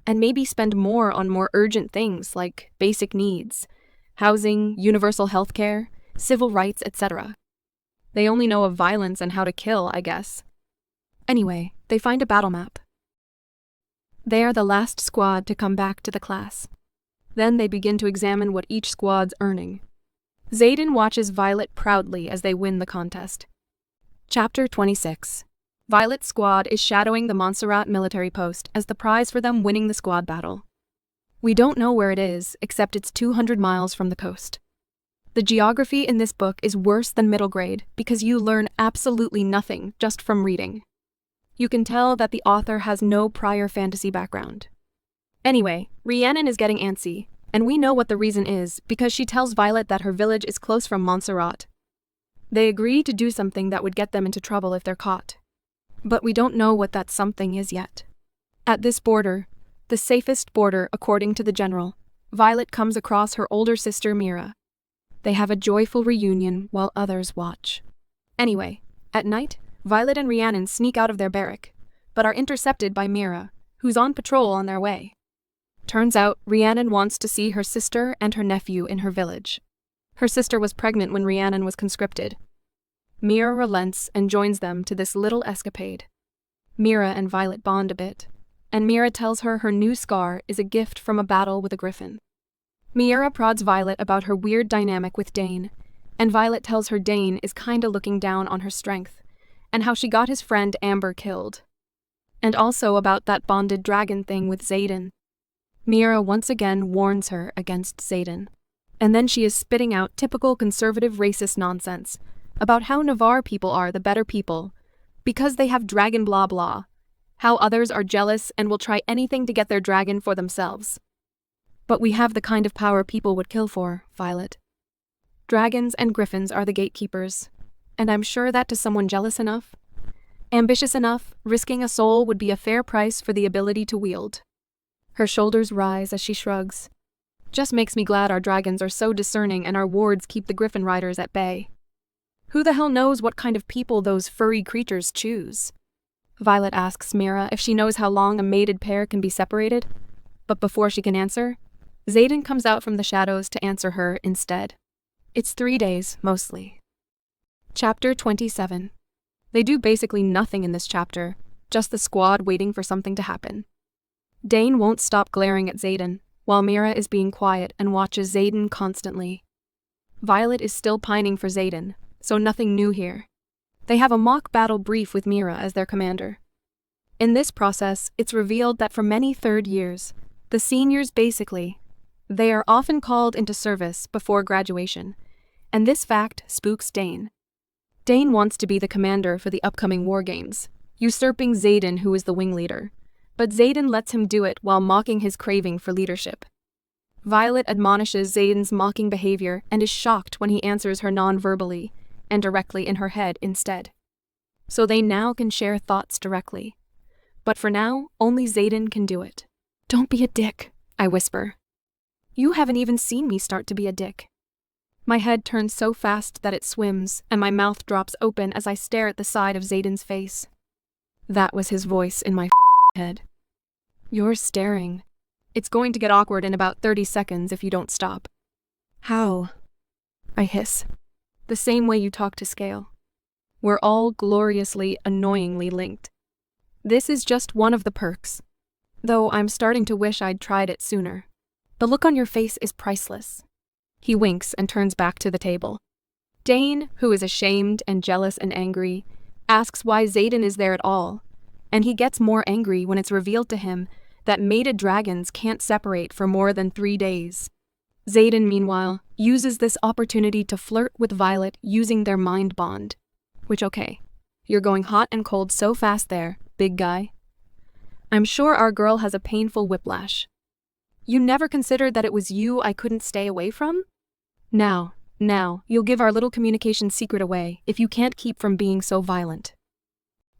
and maybe spend more on more urgent things like basic needs, housing, universal healthcare, civil rights, etc. They only know of violence and how to kill, I guess. Anyway, they find a battle map. They are the last squad to come back to the class. Then they begin to examine what each squad's earning. Xaden watches Violet proudly as they win the contest. Chapter 26. Violet's squad is shadowing the Montserrat military post as the prize for them winning the squad battle. We don't know where it is, except it's 200 miles from the coast. The geography in this book is worse than middle grade because you learn absolutely nothing just from reading. You can tell that the author has no prior fantasy background. Anyway, Rhiannon is getting antsy, and we know what the reason is because she tells Violet that her village is close from Montserrat. They agree to do something that would get them into trouble if they're caught. But we don't know what that something is yet. At this border, the safest border according to the general, Violet comes across her older sister Mira. They have a joyful reunion while others watch. Anyway, at night, Violet and Rhiannon sneak out of their barrack, but are intercepted by Mira, who's on patrol on their way. Turns out, Rhiannon wants to see her sister and her nephew in her village. Her sister was pregnant when Rhiannon was conscripted. Mira relents and joins them to this little escapade. Mira and Violet bond a bit, and Mira tells her her new scar is a gift from a battle with a griffin. Mira prods Violet about her weird dynamic with Dane, and Violet tells her Dane is kinda looking down on her strength, and how she got his friend Amber killed. And also about that bonded dragon thing with Xaden. Mira once again warns her against Xaden. And then she is spitting out typical conservative racist nonsense about how Navarre people are the better people because they have dragon blah blah, how others are jealous and will try anything to get their dragon for themselves. But we have the kind of power people would kill for, Violet. Dragons and griffins are the gatekeepers, and I'm sure that to someone jealous enough, ambitious enough, risking a soul would be a fair price for the ability to wield. Her shoulders rise as she shrugs. Just makes me glad our dragons are so discerning and our wards keep the griffin riders at bay. Who the hell knows what kind of people those furry creatures choose? Violet asks Mira if she knows how long a mated pair can be separated, but before she can answer, Xaden comes out from the shadows to answer her instead. It's 3 days, mostly. Chapter 27. They do basically nothing in this chapter, just the squad waiting for something to happen. Dane won't stop glaring at Xaden, while Mira is being quiet and watches Xaden constantly. Violet is still pining for Xaden, so nothing new here. They have a mock battle brief with Mira as their commander. In this process, it's revealed that for many third years, the seniors they are often called into service before graduation, and this fact spooks Dane. Dane wants to be the commander for the upcoming war games, usurping Xaden, who is the wing leader, but Xaden lets him do it while mocking his craving for leadership. Violet admonishes Xaden's mocking behavior and is shocked when he answers her non-verbally and directly in her head instead. So they now can share thoughts directly. But for now, only Xaden can do it. "Don't be a dick," I whisper. "You haven't even seen me start to be a dick." My head turns so fast that it swims, and my mouth drops open as I stare at the side of Xaden's face. That was his voice in my head. "You're staring. It's going to get awkward in about 30 seconds if you don't stop." "How?" I hiss. "The same way you talk to Scale. We're all gloriously, annoyingly linked. This is just one of the perks. Though I'm starting to wish I'd tried it sooner. The look on your face is priceless." He winks and turns back to the table. Dane, who is ashamed and jealous and angry, asks why Xaden is there at all, and he gets more angry when it's revealed to him that mated dragons can't separate for more than 3 days. Xaden, meanwhile, uses this opportunity to flirt with Violet using their mind bond. Which, okay, you're going hot and cold so fast there, big guy. I'm sure our girl has a painful whiplash. You never considered that it was you I couldn't stay away from? Now, you'll give our little communication secret away if you can't keep from being so violent.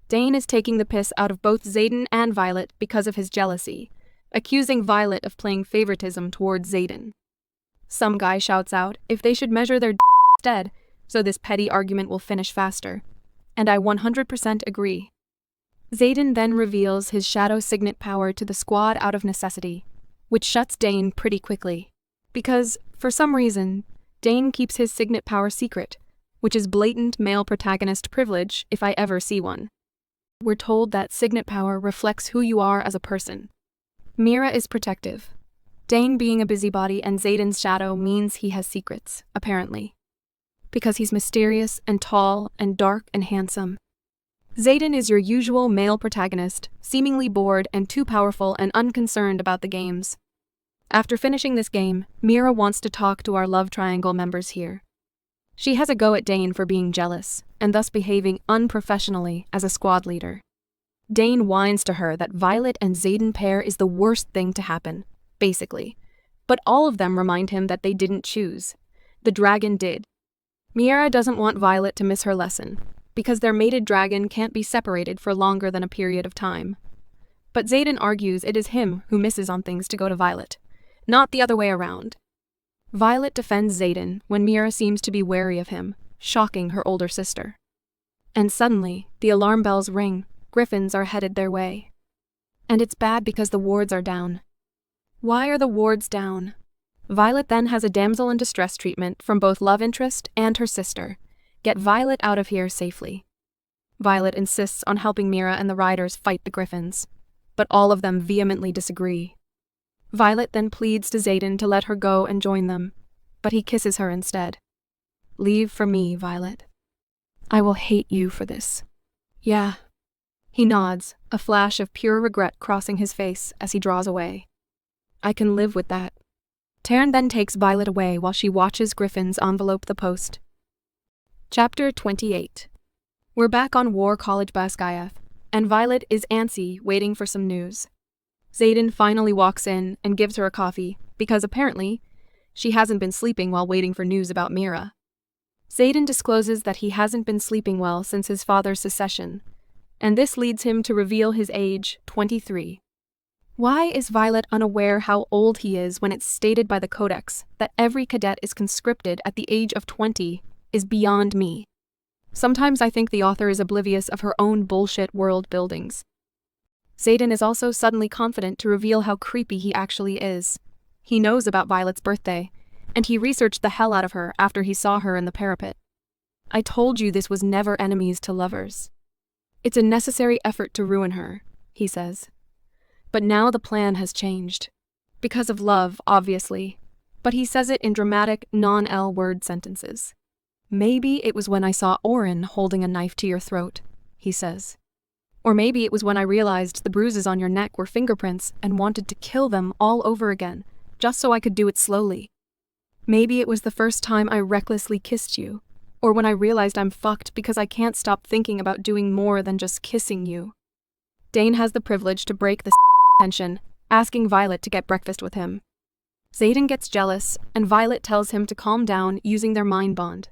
Dane is taking the piss out of both Xaden and Violet because of his jealousy, accusing Violet of playing favoritism towards Xaden. Some guy shouts out if they should measure their instead, so this petty argument will finish faster, and I 100% agree. Xaden then reveals his shadow signet power to the squad out of necessity, which shuts Dane pretty quickly, because, for some reason, Dane keeps his signet power secret, which is blatant male protagonist privilege if I ever see one. We're told that signet power reflects who you are as a person. Mira is protective. Dane being a busybody and Xaden's shadow means he has secrets, apparently. Because he's mysterious and tall and dark and handsome. Xaden is your usual male protagonist, seemingly bored and too powerful and unconcerned about the games. After finishing this game, Mira wants to talk to our love triangle members here. She has a go at Dane for being jealous, and thus behaving unprofessionally as a squad leader. Dane whines to her that Violet and Xaden pair is the worst thing to happen, basically. But all of them remind him that they didn't choose. The dragon did. Mira doesn't want Violet to miss her lesson, because their mated dragon can't be separated for longer than a period of time. But Xaden argues it is him who misses on things to go to Violet, not the other way around. Violet defends Xaden when Mira seems to be wary of him, shocking her older sister. And suddenly, the alarm bells ring, griffins are headed their way. And it's bad because the wards are down. Why are the wards down? Violet then has a damsel in distress treatment from both love interest and her sister. Get Violet out of here safely. Violet insists on helping Mira and the riders fight the griffins, but all of them vehemently disagree. Violet then pleads to Xaden to let her go and join them, but he kisses her instead. Leave for me, Violet. I will hate you for this. Yeah. He nods, a flash of pure regret crossing his face as he draws away. I can live with that. Taryn then takes Violet away while she watches griffins envelope the post. Chapter 28. We're back on War College Baskayath, and Violet is antsy waiting for some news. Xaden finally walks in and gives her a coffee, because apparently, she hasn't been sleeping while waiting for news about Mira. Xaden discloses that he hasn't been sleeping well since his father's secession, and this leads him to reveal his age, 23. Why is Violet unaware how old he is when it's stated by the Codex that every cadet is conscripted at the age of 20 is beyond me. Sometimes I think the author is oblivious of her own bullshit world buildings. Xaden is also suddenly confident to reveal how creepy he actually is. He knows about Violet's birthday, and he researched the hell out of her after he saw her in the parapet. I told you this was never enemies to lovers. It's a necessary effort to ruin her, he says. But now the plan has changed. Because of love, obviously. But he says it in dramatic, non-L word sentences. Maybe it was when I saw Oren holding a knife to your throat, he says. Or maybe it was when I realized the bruises on your neck were fingerprints and wanted to kill them all over again, just so I could do it slowly. Maybe it was the first time I recklessly kissed you, or when I realized I'm fucked because I can't stop thinking about doing more than just kissing you. Dane has the privilege to break the tension, asking Violet to get breakfast with him. Xaden gets jealous, and Violet tells him to calm down using their mind bond.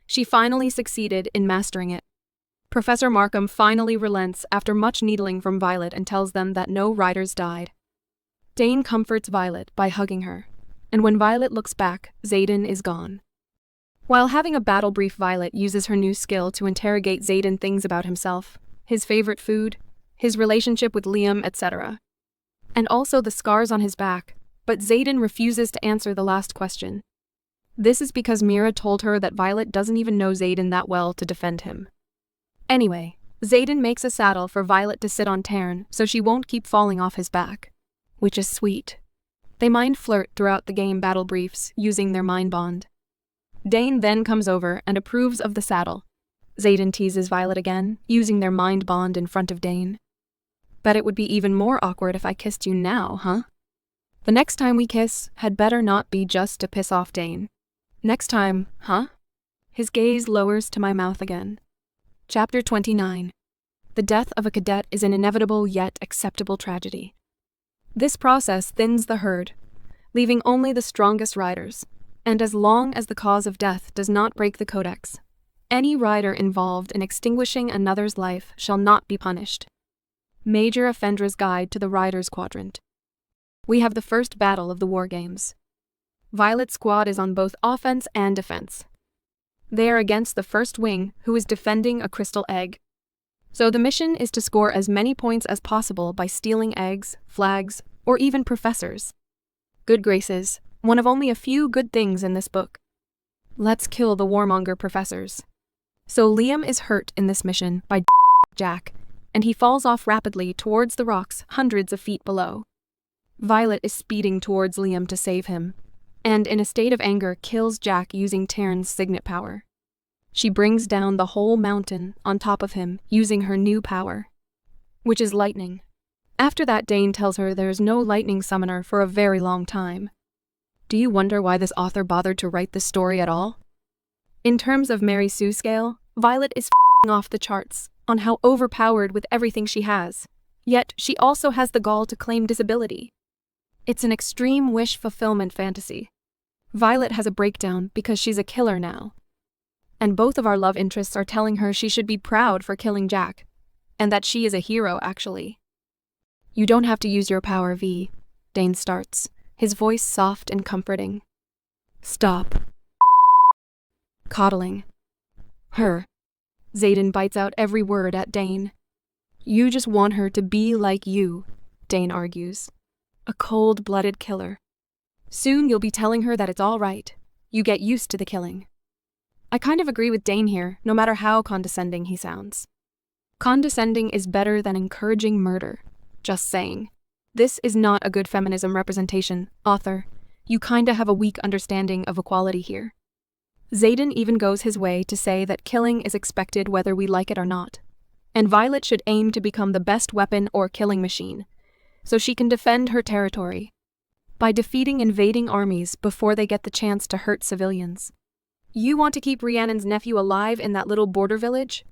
She finally succeeded in mastering it. Professor Markham finally relents after much needling from Violet and tells them that no riders died. Dane comforts Violet by hugging her, and when Violet looks back, Xaden is gone. While having a battle brief, Violet uses her new skill to interrogate Xaden things about himself, his favorite food, his relationship with Liam, etc. And also the scars on his back, but Xaden refuses to answer the last question. This is because Mira told her that Violet doesn't even know Xaden that well to defend him. Anyway, Xaden makes a saddle for Violet to sit on Tarn so she won't keep falling off his back, which is sweet. They mind flirt throughout the game battle briefs using their mind bond. Dane then comes over and approves of the saddle. Xaden teases Violet again, using their mind bond in front of Dane. Bet it would be even more awkward if I kissed you now, huh? The next time we kiss had better not be just to piss off Dane. Next time, huh? His gaze lowers to my mouth again. Chapter 29. The death of a cadet is an inevitable yet acceptable tragedy. This process thins the herd, leaving only the strongest riders, and as long as the cause of death does not break the codex, any rider involved in extinguishing another's life shall not be punished. Major Offendra's Guide to the Riders Quadrant. We have the first battle of the War Games. Violet's squad is on both offense and defense. They are against the first wing, who is defending a crystal egg. So the mission is to score as many points as possible by stealing eggs, flags, or even professors. Good graces, one of only a few good things in this book. Let's kill the warmonger professors. So Liam is hurt in this mission by Jack, and he falls off rapidly towards the rocks hundreds of feet below. Violet is speeding towards Liam to save him, and in a state of anger kills Jack using Tarn's signet power. She brings down the whole mountain on top of him using her new power, which is lightning. After that, Dane tells her there is no lightning summoner for a very long time. Do you wonder why this author bothered to write this story at all? In terms of Mary Sue scale, Violet is off the charts on how overpowered with everything she has, yet she also has the gall to claim disability. It's an extreme wish fulfillment fantasy. Violet has a breakdown because she's a killer now. And both of our love interests are telling her she should be proud for killing Jack, and that she is a hero, actually. You don't have to use your power, V, Dane starts, his voice soft and comforting. Stop. Coddling. Her. Xaden bites out every word at Dane. You just want her to be like you, Dane argues. A cold-blooded killer. Soon you'll be telling her that it's all right. You get used to the killing. I kind of agree with Dane here, no matter how condescending he sounds. Condescending is better than encouraging murder. Just saying. This is not a good feminism representation, author. You kinda have a weak understanding of equality here. Xaden even goes his way to say that killing is expected whether we like it or not, and Violet should aim to become the best weapon or killing machine, so she can defend her territory by defeating invading armies before they get the chance to hurt civilians. You want to keep Rhiannon's nephew alive in that little border village?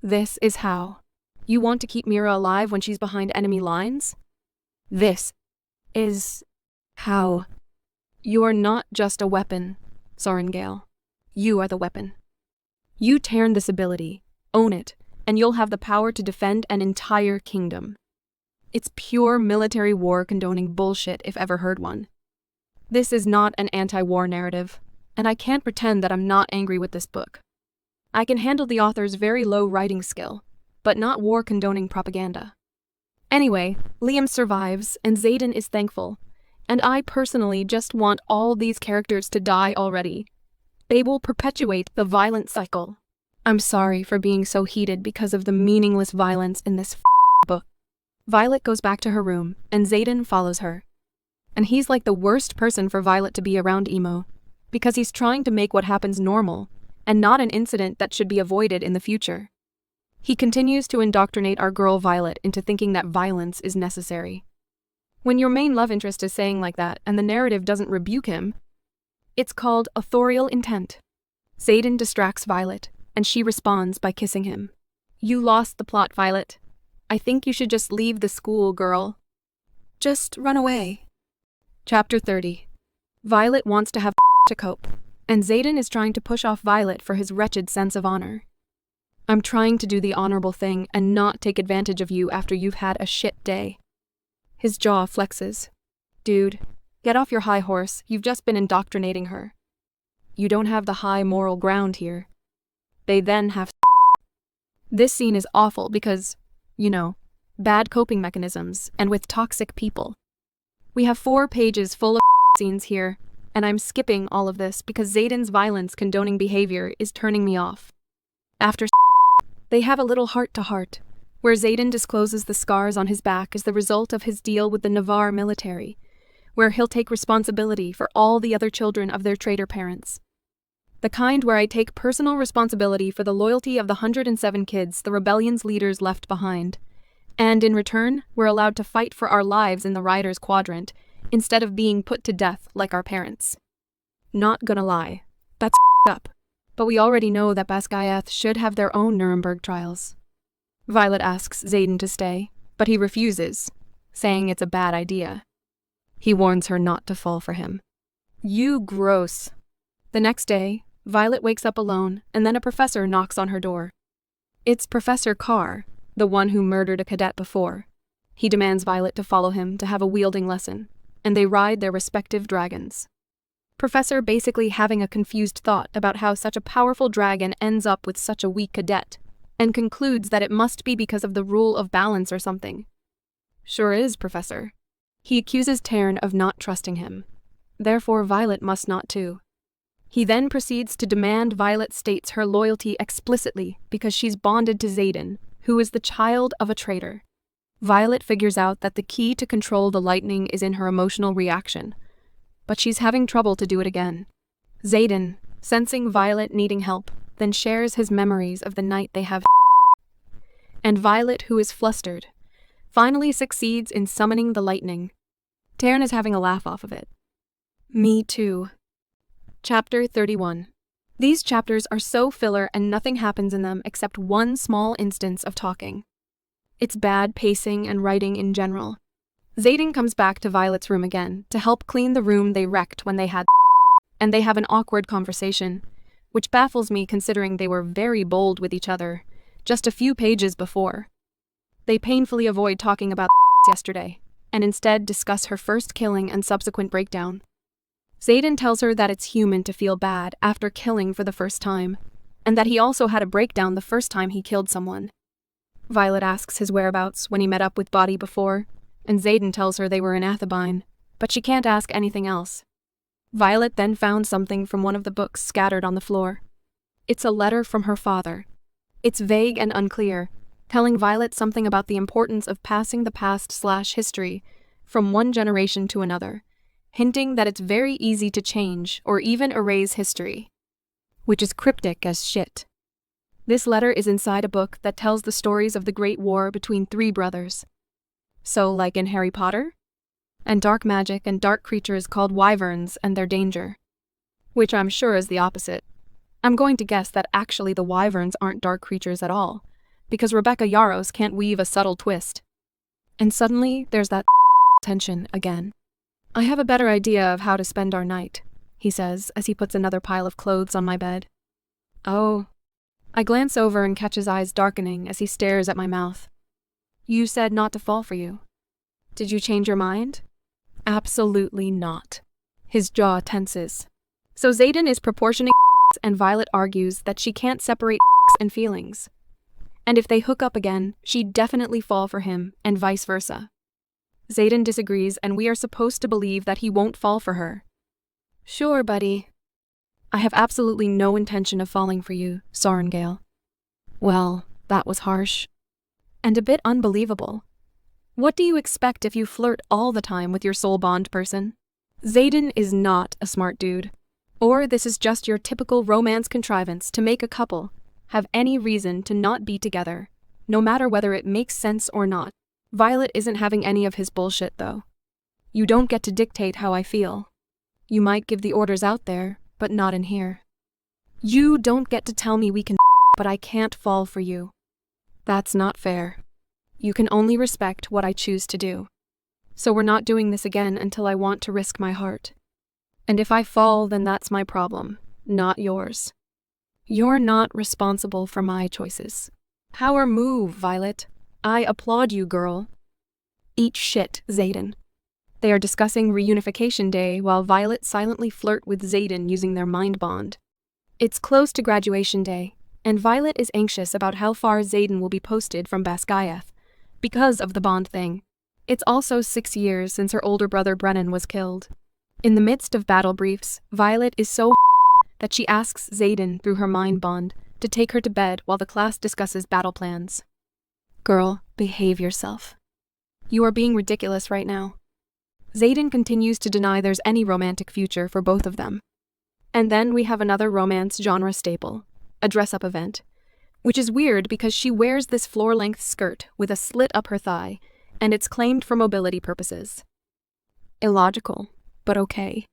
This is how. You want to keep Mira alive when she's behind enemy lines? This is how. You are not just a weapon, Sorengale. You are the weapon. You turn this ability, own it, and you'll have the power to defend an entire kingdom. It's pure military war condoning bullshit if ever heard one. This is not an anti-war narrative, and I can't pretend that I'm not angry with this book. I can handle the author's very low writing skill, but not war condoning propaganda. Anyway, Liam survives, and Xaden is thankful, And I personally just want all these characters to die already. They will perpetuate the violent cycle. I'm sorry for being so heated because of the meaningless violence in this book. Violet goes back to her room, and Xaden follows her. And he's like the worst person for Violet to be around emo, because he's trying to make what happens normal, and not an incident that should be avoided in the future. He continues to indoctrinate our girl Violet into thinking that violence is necessary. When your main love interest is saying like that and the narrative doesn't rebuke him, it's called authorial intent. Xaden distracts Violet, and she responds by kissing him. You lost the plot, Violet. I think you should just leave the school, girl. Just run away. Chapter 30. Violet wants to have to cope, and Xaden is trying to push off Violet for his wretched sense of honor. I'm trying to do the honorable thing and not take advantage of you after you've had a shit day. His jaw flexes. Dude, get off your high horse, you've just been indoctrinating her. You don't have the high moral ground here. They then have This scene is awful because, bad coping mechanisms and with toxic people. We have 4 pages full of scenes here, and I'm skipping all of this because Xaden's violence condoning behavior is turning me off. After they have a little heart-to-heart, where Xaden discloses the scars on his back as the result of his deal with the Navarre military, where he'll take responsibility for all the other children of their traitor parents. The kind where I take personal responsibility for the loyalty of the 107 kids the rebellion's leaders left behind, and in return, we're allowed to fight for our lives in the Riders' Quadrant, instead of being put to death like our parents. Not gonna lie, that's up. But we already know that Basquiat should have their own Nuremberg trials. Violet asks Xaden to stay, but he refuses, saying it's a bad idea. He warns her not to fall for him. You gross. The next day, Violet wakes up alone, and then a professor knocks on her door. It's Professor Carr, the one who murdered a cadet before. He demands Violet to follow him to have a wielding lesson, and they ride their respective dragons. Professor basically having a confused thought about how such a powerful dragon ends up with such a weak cadet, and concludes that it must be because of the rule of balance or something. Sure is, Professor. He accuses Taryn of not trusting him. Therefore, Violet must not too. He then proceeds to demand Violet states her loyalty explicitly because she's bonded to Xaden, who is the child of a traitor. Violet figures out that the key to control the lightning is in her emotional reaction, but she's having trouble to do it again. Xaden, sensing Violet needing help, then shares his memories of the night they have and Violet, who is flustered, finally succeeds in summoning the lightning. Taryn is having a laugh off of it. Me too. Chapter 31. These chapters are so filler and nothing happens in them except one small instance of talking. It's bad pacing and writing in general. Xaden comes back to Violet's room again to help clean the room they wrecked when they had and they have an awkward conversation, which baffles me considering they were very bold with each other just a few pages before. They painfully avoid talking about yesterday, and instead discuss her first killing and subsequent breakdown. Xaden tells her that it's human to feel bad after killing for the first time, and that he also had a breakdown the first time he killed someone. Violet asks his whereabouts when he met up with Body before, and Xaden tells her they were in Athabine, but she can't ask anything else. Violet then found something from one of the books scattered on the floor. It's a letter from her father. It's vague and unclear, telling Violet something about the importance of passing the past/history from one generation to another, hinting that it's very easy to change or even erase history, which is cryptic as shit. This letter is inside a book that tells the stories of the Great War between 3 brothers. So, like in Harry Potter? And dark magic and dark creatures called wyverns and their danger. Which I'm sure is the opposite. I'm going to guess that actually the wyverns aren't dark creatures at all, because Rebecca Yarros can't weave a subtle twist. And suddenly, there's that tension again. I have a better idea of how to spend our night, he says as he puts another pile of clothes on my bed. Oh. I glance over and catch his eyes darkening as he stares at my mouth. You said not to fall for you. Did you change your mind? Absolutely not. His jaw tenses. So Xaden is proportioning and Violet argues that she can't separate and feelings. And if they hook up again, she'd definitely fall for him, and vice versa. Xaden disagrees, and we are supposed to believe that he won't fall for her. Sure, buddy. I have absolutely no intention of falling for you, Sorengale. Well, that was harsh. And a bit unbelievable. What do you expect if you flirt all the time with your soul bond person? Xaden is not a smart dude. Or this is just your typical romance contrivance to make a couple have any reason to not be together, no matter whether it makes sense or not. Violet isn't having any of his bullshit, though. You don't get to dictate how I feel. You might give the orders out there, but not in here. You don't get to tell me we can but I can't fall for you. That's not fair. You can only respect what I choose to do. So we're not doing this again until I want to risk my heart. And if I fall, then that's my problem, not yours. You're not responsible for my choices. Power move, Violet. I applaud you, girl. Eat shit, Xaden. They are discussing reunification day while Violet silently flirt with Xaden using their mind bond. It's close to graduation day, and Violet is anxious about how far Xaden will be posted from Basgiath because of the bond thing. It's also 6 years since her older brother Brennan was killed. In the midst of battle briefs, Violet is so that she asks Xaden through her mind bond to take her to bed while the class discusses battle plans. Girl, behave yourself. You are being ridiculous right now. Xaden continues to deny there's any romantic future for both of them. And then we have another romance genre staple, a dress-up event, which is weird because she wears this floor-length skirt with a slit up her thigh, and it's claimed for mobility purposes. Illogical, but okay.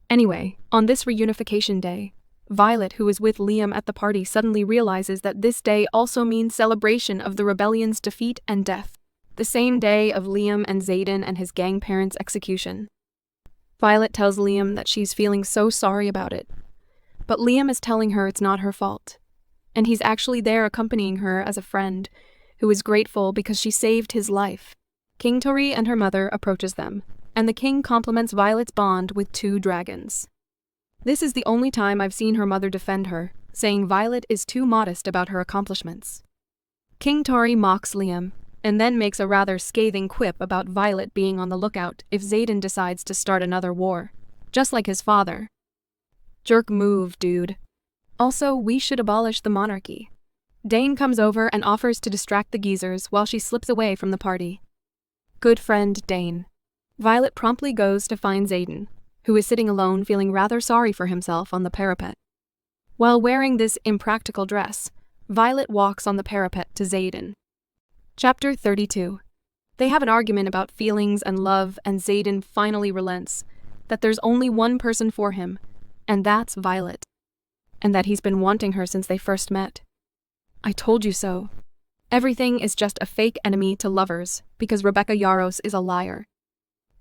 Anyway, on this reunification day, Violet, who is with Liam at the party, suddenly realizes that this day also means celebration of the rebellion's defeat and death, the same day of Liam and Xaden and his gang parents' execution. Violet tells Liam that she's feeling so sorry about it, but Liam is telling her it's not her fault, and he's actually there accompanying her as a friend who is grateful because she saved his life. King Tori and her mother approaches them, and the king compliments Violet's bond with 2 dragons. This is the only time I've seen her mother defend her, saying Violet is too modest about her accomplishments. King Tori mocks Liam, and then makes a rather scathing quip about Violet being on the lookout if Xaden decides to start another war, just like his father. Jerk move, dude. Also, we should abolish the monarchy. Dane comes over and offers to distract the geezers while she slips away from the party. Good friend, Dane. Violet promptly goes to find Xaden, who is sitting alone feeling rather sorry for himself on the parapet. While wearing this impractical dress, Violet walks on the parapet to Xaden. Chapter 32. They have an argument about feelings and love, and Xaden finally relents that there's only one person for him, and that's Violet, and that he's been wanting her since they first met. I told you so. Everything is just a fake enemy to lovers because Rebecca Yarros is a liar.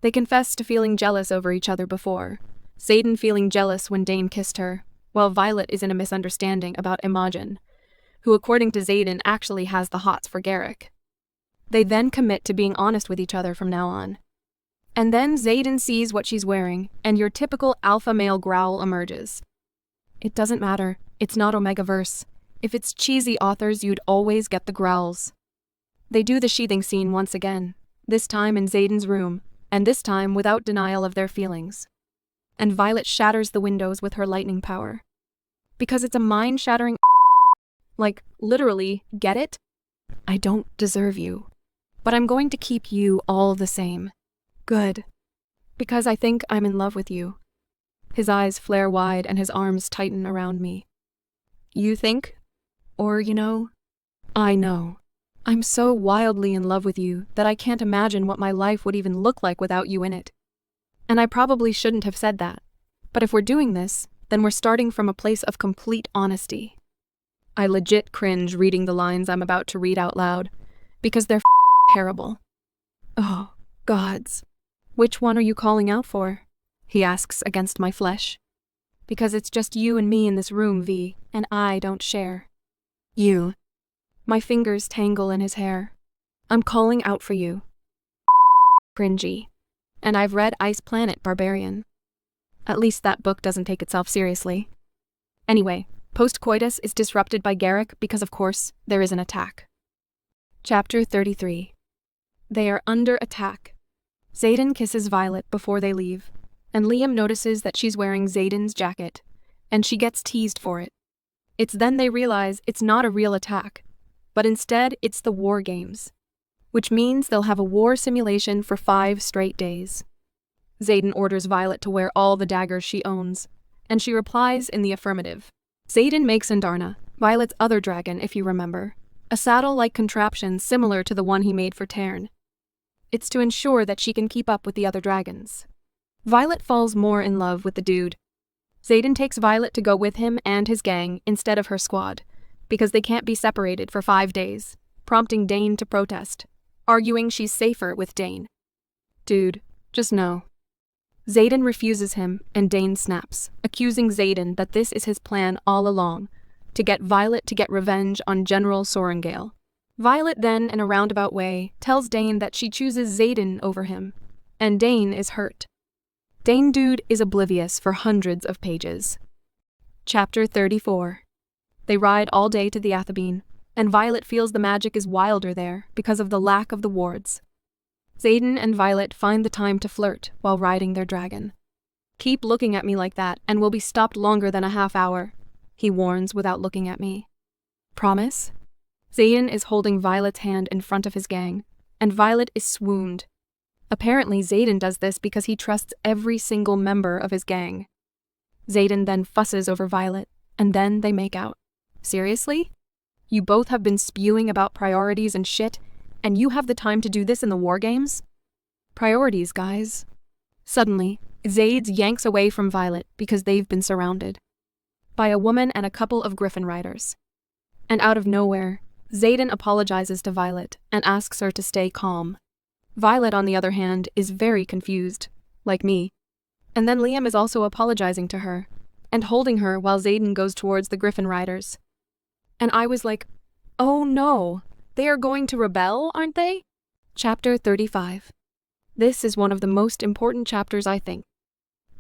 They confess to feeling jealous over each other before, Xaden feeling jealous when Dane kissed her, while Violet is in a misunderstanding about Imogen, who according to Xaden actually has the hots for Garrick. They then commit to being honest with each other from now on. And then Xaden sees what she's wearing, and your typical alpha male growl emerges. It doesn't matter, it's not Omegaverse. If it's cheesy authors, you'd always get the growls. They do the sheathing scene once again, this time in Xaden's room, and this time without denial of their feelings. And Violet shatters the windows with her lightning power. Because it's a mind-shattering like, literally, get it? I don't deserve you. But I'm going to keep you all the same. Good. Because I think I'm in love with you. His eyes flare wide and his arms tighten around me. You think? Or, I know. I'm so wildly in love with you that I can't imagine what my life would even look like without you in it. And I probably shouldn't have said that. But if we're doing this, then we're starting from a place of complete honesty. I legit cringe reading the lines I'm about to read out loud, because they're terrible. Oh, gods. Which one are you calling out for? He asks against my flesh. Because it's just you and me in this room, V, and I don't share. You. My fingers tangle in his hair. I'm calling out for you. Cringy. And I've read Ice Planet Barbarian. At least that book doesn't take itself seriously. Anyway, post-coitus is disrupted by Garrick because, of course, there is an attack. Chapter 33. They are under attack. Xaden kisses Violet before they leave, and Liam notices that she's wearing Xaden's jacket, and she gets teased for it. It's then they realize it's not a real attack, but instead it's the war games, which means they'll have a war simulation for 5 straight days. Xaden orders Violet to wear all the daggers she owns, and she replies in the affirmative. Xaden makes Andarna, Violet's other dragon if you remember, a saddle-like contraption similar to the one he made for Tern. It's to ensure that she can keep up with the other dragons. Violet falls more in love with the dude. Xaden takes Violet to go with him and his gang instead of her squad, because they can't be separated for 5 days, prompting Dane to protest, arguing she's safer with Dane. Dude, just no. Xaden refuses him, and Dane snaps, accusing Xaden that this is his plan all along, to get Violet to get revenge on General Sorengale. Violet then, in a roundabout way, tells Dane that she chooses Xaden over him, and Dane is hurt. Dane dude is oblivious for hundreds of pages. Chapter 34. They ride all day to the Athabine, and Violet feels the magic is wilder there because of the lack of the wards. Xaden and Violet find the time to flirt while riding their dragon. Keep looking at me like that and we'll be stopped longer than a half hour, he warns without looking at me. Promise? Xaden is holding Violet's hand in front of his gang, and Violet is swooned. Apparently Xaden does this because he trusts every single member of his gang. Xaden then fusses over Violet, and then they make out. Seriously? You both have been spewing about priorities and shit, and you have the time to do this in the war games? Priorities, guys. Suddenly, Xaden yanks away from Violet because they've been surrounded by a woman and a couple of griffin riders. And out of nowhere, Xaden apologizes to Violet and asks her to stay calm. Violet, on the other hand, is very confused, like me. And then Liam is also apologizing to her and holding her while Xaden goes towards the griffin riders. And I was like, oh no, they are going to rebel, aren't they? Chapter 35. This is one of the most important chapters, I think.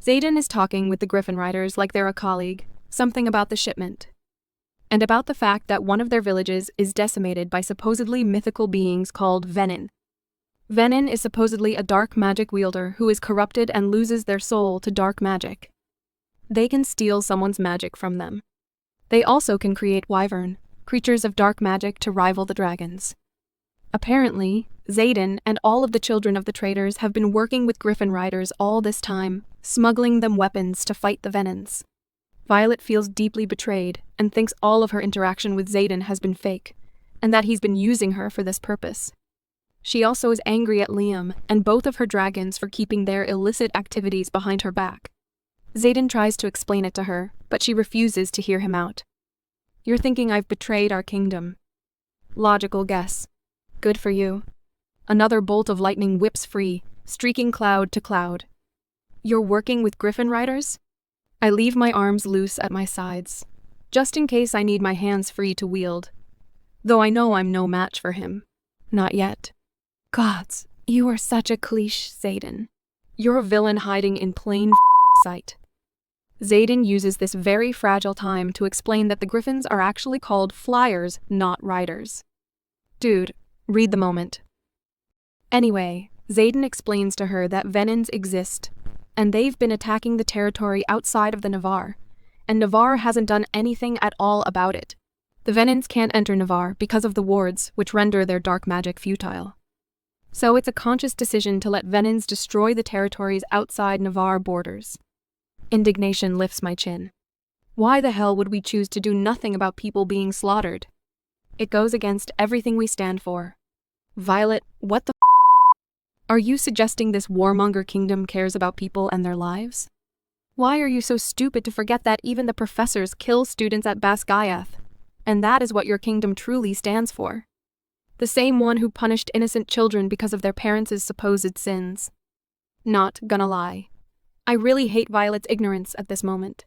Xaden is talking with the griffin riders like they're a colleague, something about the shipment, and about the fact that one of their villages is decimated by supposedly mythical beings called Venin. Venin is supposedly a dark magic wielder who is corrupted and loses their soul to dark magic. They can steal someone's magic from them. They also can create wyvern, creatures of dark magic to rival the dragons. Apparently, Xaden and all of the children of the traders have been working with griffin riders all this time, smuggling them weapons to fight the Venins. Violet feels deeply betrayed and thinks all of her interaction with Xaden has been fake, and that he's been using her for this purpose. She also is angry at Liam and both of her dragons for keeping their illicit activities behind her back. Xaden tries to explain it to her, but she refuses to hear him out. You're thinking I've betrayed our kingdom. Logical guess. Good for you. Another bolt of lightning whips free, streaking cloud to cloud. You're working with griffin riders? I leave my arms loose at my sides, just in case I need my hands free to wield. Though I know I'm no match for him. Not yet. Gods, you are such a cliche, Xaden. You're a villain hiding in plain sight. Xaden uses this very fragile time to explain that the griffins are actually called flyers, not riders. Dude, read the moment. Anyway, Xaden explains to her that Venins exist, and they've been attacking the territory outside of the Navarre, and Navarre hasn't done anything at all about it. The Venins can't enter Navarre because of the wards, which render their dark magic futile. So it's a conscious decision to let Venins destroy the territories outside Navarre borders. Indignation lifts my chin. Why the hell would we choose to do nothing about people being slaughtered? It goes against everything we stand for. Violet, what the Are you suggesting this warmonger kingdom cares about people and their lives? Why are you so stupid to forget that even the professors kill students at Basgiath? And that is what your kingdom truly stands for. The same one who punished innocent children because of their parents' supposed sins. Not gonna lie. I really hate Violet's ignorance at this moment.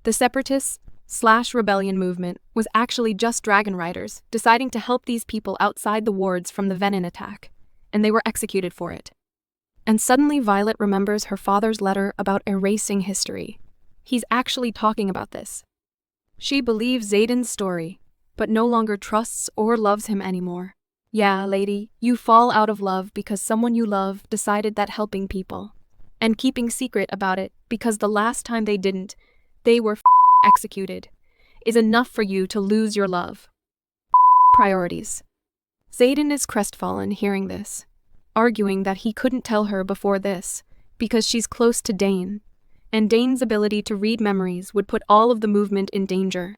The separatists/rebellion movement was actually just dragon riders deciding to help these people outside the wards from the Venin attack, and they were executed for it. And suddenly Violet remembers her father's letter about erasing history. He's actually talking about this. She believes Xaden's story, but no longer trusts or loves him anymore. Yeah, lady, you fall out of love because someone you love decided that helping people and keeping secret about it because the last time they didn't, they were executed, is enough for you to lose your love. Priorities. Xaden is crestfallen hearing this, arguing that he couldn't tell her before this because she's close to Dane, and Dane's ability to read memories would put all of the movement in danger.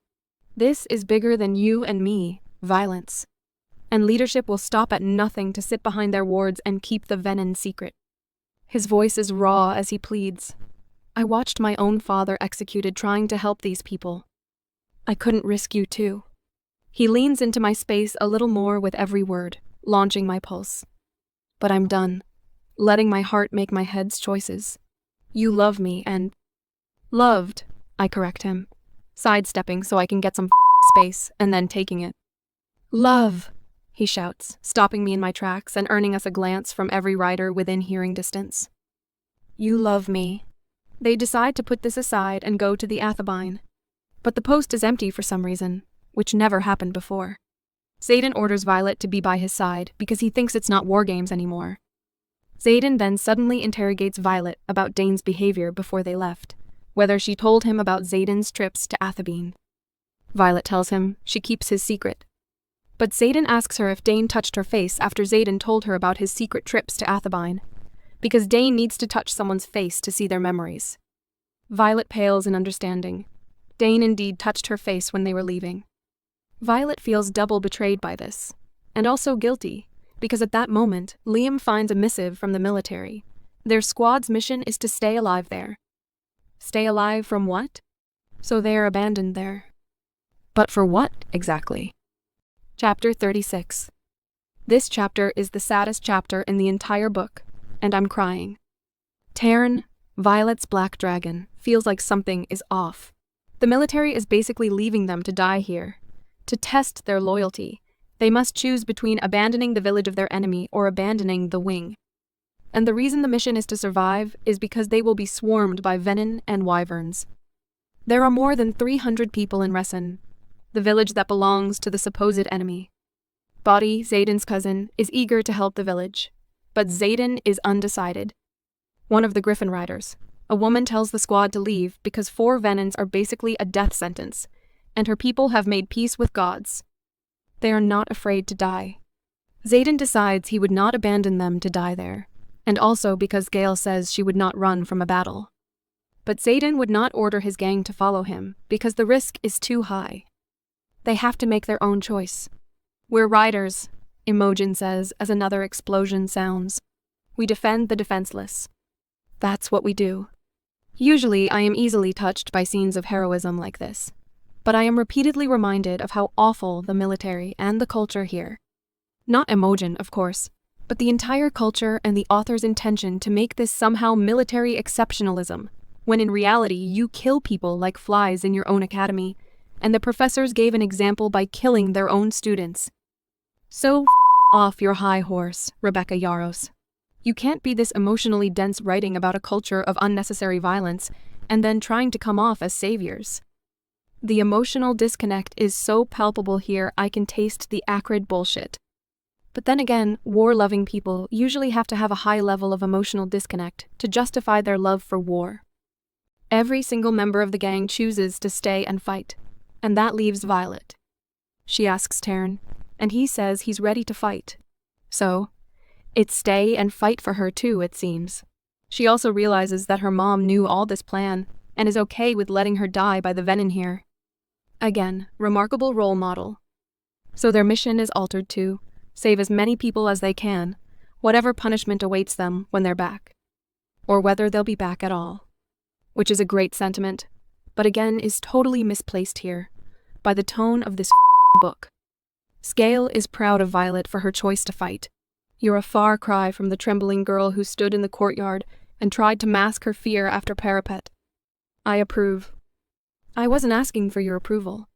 This is bigger than you and me, violence. And leadership will stop at nothing to sit behind their wards and keep the venom secret. His voice is raw as he pleads. I watched my own father executed trying to help these people. I couldn't risk you too. He leans into my space a little more with every word, launching my pulse. But I'm done, letting my heart make my head's choices. You love me and... Loved, I correct him, sidestepping so I can get some space and then taking it. Love, he shouts, stopping me in my tracks and earning us a glance from every rider within hearing distance. You love me. They decide to put this aside and go to the Athabine. But the post is empty for some reason, which never happened before. Xaden orders Violet to be by his side because he thinks it's not war games anymore. Xaden then suddenly interrogates Violet about Dane's behavior before they left, whether she told him about Xaden's trips to Athabine. Violet tells him she keeps his secret. But Xaden asks her if Dane touched her face after Xaden told her about his secret trips to Athabine, because Dane needs to touch someone's face to see their memories. Violet pales in understanding. Dane indeed touched her face when they were leaving. Violet feels double betrayed by this, and also guilty, because at that moment, Liam finds a missive from the military. Their squad's mission is to stay alive there. Stay alive from what? So they are abandoned there. But for what, exactly? Chapter 36. This chapter is the saddest chapter in the entire book, and I'm crying. Taryn, Violet's black dragon, feels like something is off. The military is basically leaving them to die here. To test their loyalty, they must choose between abandoning the village of their enemy or abandoning the wing. And the reason the mission is to survive is because they will be swarmed by venom and wyverns. There are more than 300 people in Ressen, the village that belongs to the supposed enemy. Body, Xaden's cousin, is eager to help the village, but Xaden is undecided. One of the Griffin riders, a woman, tells the squad to leave because 4 venoms are basically a death sentence, and her people have made peace with gods. They are not afraid to die. Xaden decides he would not abandon them to die there, and also because Gale says she would not run from a battle. But Xaden would not order his gang to follow him because the risk is too high. They have to make their own choice. We're riders, Imogen says as another explosion sounds. We defend the defenseless. That's what we do. Usually I am easily touched by scenes of heroism like this, but I am repeatedly reminded of how awful the military and the culture here. Not Imogen, of course, but the entire culture and the author's intention to make this somehow military exceptionalism, when in reality you kill people like flies in your own academy, and the professors gave an example by killing their own students. So off your high horse, Rebecca Yarros. You can't be this emotionally dense writing about a culture of unnecessary violence and then trying to come off as saviors. The emotional disconnect is so palpable here I can taste the acrid bullshit. But then again, war-loving people usually have to have a high level of emotional disconnect to justify their love for war. Every single member of the gang chooses to stay and fight, and that leaves Violet. She asks Taryn, and he says he's ready to fight. So, it's stay and fight for her too, it seems. She also realizes that her mom knew all this plan, and is okay with letting her die by the venom here. Again, remarkable role model. So their mission is altered to save as many people as they can, whatever punishment awaits them when they're back. Or whether they'll be back at all. Which is a great sentiment, but again is totally misplaced here, by the tone of this book. Scale is proud of Violet for her choice to fight. You're a far cry from the trembling girl who stood in the courtyard and tried to mask her fear after parapet. I approve. I wasn't asking for your approval.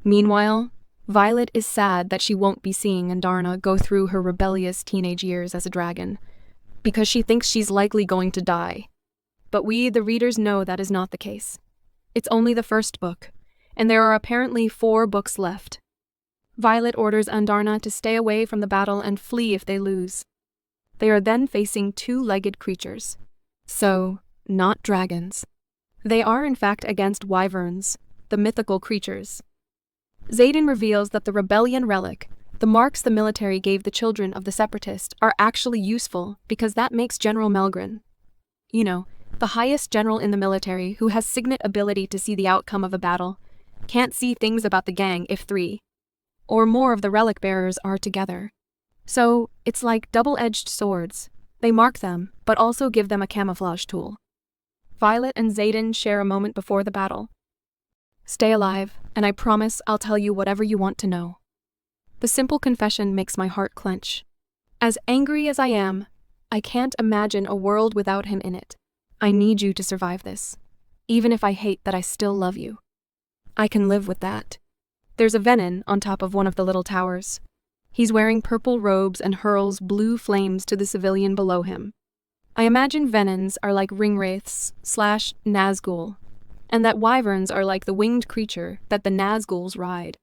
Meanwhile, Violet is sad that she won't be seeing Andarna go through her rebellious teenage years as a dragon, because she thinks she's likely going to die. But we, the readers, know that is not the case. It's only the first book, and there are apparently 4 books left. Violet orders Andarna to stay away from the battle and flee if they lose. They are then facing two-legged creatures. So, not dragons. They are in fact against wyverns, the mythical creatures. Xaden reveals that the rebellion relic, the marks the military gave the children of the separatists, are actually useful because that makes General Melgren, the highest general in the military who has signet ability to see the outcome of a battle, can't see things about the gang if 3 or more of the relic bearers are together. So, it's like double-edged swords. They mark them, but also give them a camouflage tool. Violet and Xaden share a moment before the battle. Stay alive, and I promise I'll tell you whatever you want to know. The simple confession makes my heart clench. As angry as I am, I can't imagine a world without him in it. I need you to survive this. Even if I hate that I still love you. I can live with that. There's a Venin on top of one of the little towers. He's wearing purple robes and hurls blue flames to the civilian below him. I imagine Venins are like ringwraiths / Nazgul, and that wyverns are like the winged creature that the Nazguls ride.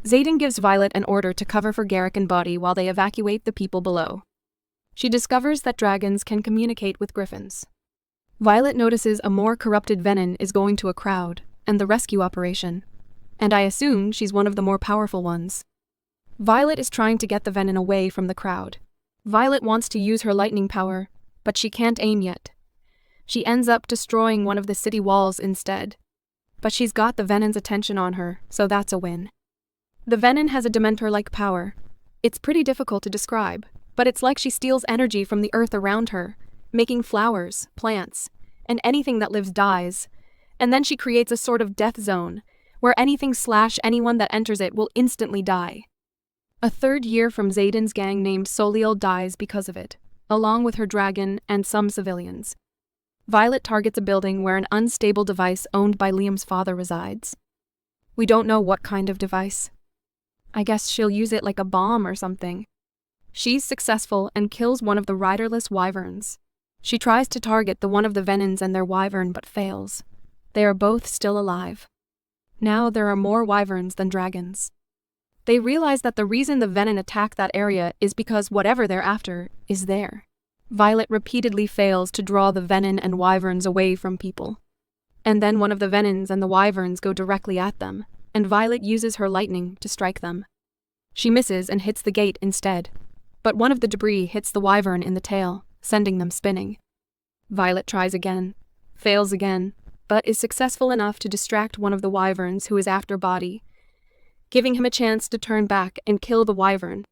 Xaden gives Violet an order to cover for Garrick and Body while they evacuate the people below. She discovers that dragons can communicate with griffins. Violet notices a more corrupted Venin is going to a crowd and the rescue operation, and I assume she's one of the more powerful ones. Violet is trying to get the Venin away from the crowd. Violet wants to use her lightning power, but she can't aim yet. She ends up destroying one of the city walls instead. But she's got the Venin's attention on her, so that's a win. The Venin has a Dementor-like power. It's pretty difficult to describe, but it's like she steals energy from the earth around her, making flowers, plants, and anything that lives dies. And then she creates a sort of death zone, where anything/anyone that enters it will instantly die. A third year from Xaden's gang named Soliel dies because of it, along with her dragon and some civilians. Violet targets a building where an unstable device owned by Liam's father resides. We don't know what kind of device. I guess she'll use it like a bomb or something. She's successful and kills one of the riderless wyverns. She tries to target one of the Venins and their wyvern but fails. They are both still alive. Now there are more wyverns than dragons. They realize that the reason the Venin attacked that area is because whatever they're after is there. Violet repeatedly fails to draw the Venin and wyverns away from people. And then one of the Venins and the wyverns go directly at them, and Violet uses her lightning to strike them. She misses and hits the gate instead, but one of the debris hits the wyvern in the tail, sending them spinning. Violet tries again, fails again, but is successful enough to distract one of the wyverns who is after Body, giving him a chance to turn back and kill the wyvern.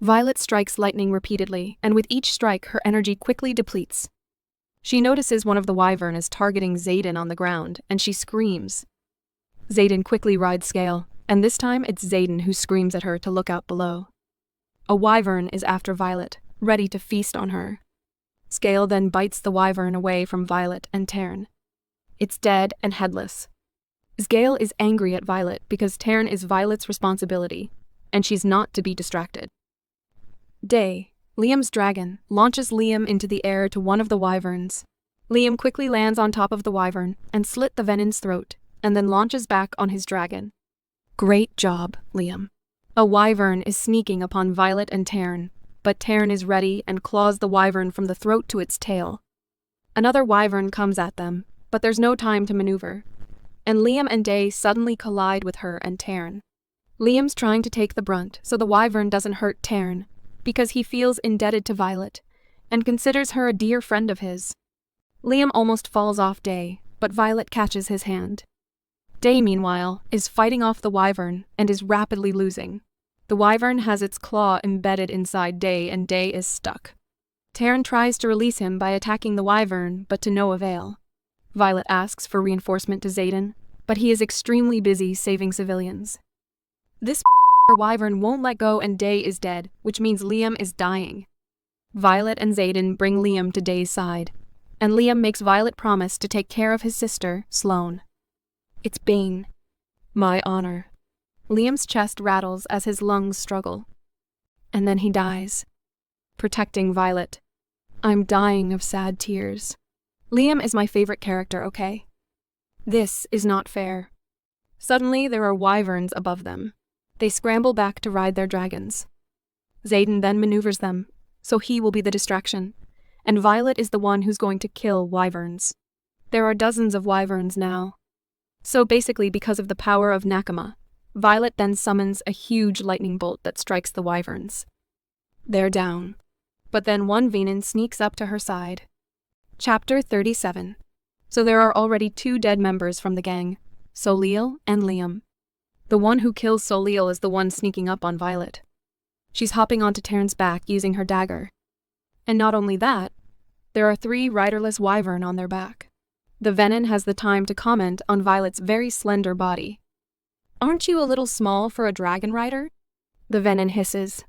Violet strikes lightning repeatedly, and with each strike her energy quickly depletes. She notices one of the wyvern is targeting Xaden on the ground, and she screams. Xaden quickly rides Scale, and this time it's Xaden who screams at her to look out below. A wyvern is after Violet, ready to feast on her. Scale then bites the wyvern away from Violet and Tarn. It's dead and headless. Scale is angry at Violet because Tarn is Violet's responsibility, and she's not to be distracted. Day, Liam's dragon, launches Liam into the air to one of the wyverns. Liam quickly lands on top of the wyvern and slit the Venin's throat, and then launches back on his dragon. Great job, Liam. A wyvern is sneaking upon Violet and Tarn, but Tarn is ready and claws the wyvern from the throat to its tail. Another wyvern comes at them, but there's no time to maneuver, and Liam and Day suddenly collide with her and Tarn. Liam's trying to take the brunt so the wyvern doesn't hurt Tarn, because he feels indebted to Violet, and considers her a dear friend of his. Liam almost falls off Day, but Violet catches his hand. Day, meanwhile, is fighting off the wyvern and is rapidly losing. The wyvern has its claw embedded inside Day, and Day is stuck. Tarn tries to release him by attacking the wyvern, but to no avail. Violet asks for reinforcement to Xaden, but he is extremely busy saving civilians. This wyvern won't let go and Day is dead, which means Liam is dying. Violet and Xaden bring Liam to Day's side, and Liam makes Violet promise to take care of his sister, Sloane. It's Bane. My honor. Liam's chest rattles as his lungs struggle. And then he dies. Protecting Violet. I'm dying of sad tears. Liam is my favorite character, okay? This is not fair. Suddenly there are wyverns above them. They scramble back to ride their dragons. Xaden then maneuvers them, so he will be the distraction, and Violet is the one who's going to kill wyverns. There are dozens of wyverns now. So basically, because of the power of Nakama, Violet then summons a huge lightning bolt that strikes the wyverns. They're down. But then one Venin sneaks up to her side. Chapter 37. So there are already 2 dead members from the gang, Soleil and Liam. The one who kills Soleil is the one sneaking up on Violet. She's hopping onto Taryn's back using her dagger. And not only that, there are 3 riderless wyvern on their back. The Venin has the time to comment on Violet's very slender body. "Aren't you a little small for a dragon rider?" The Venin hisses.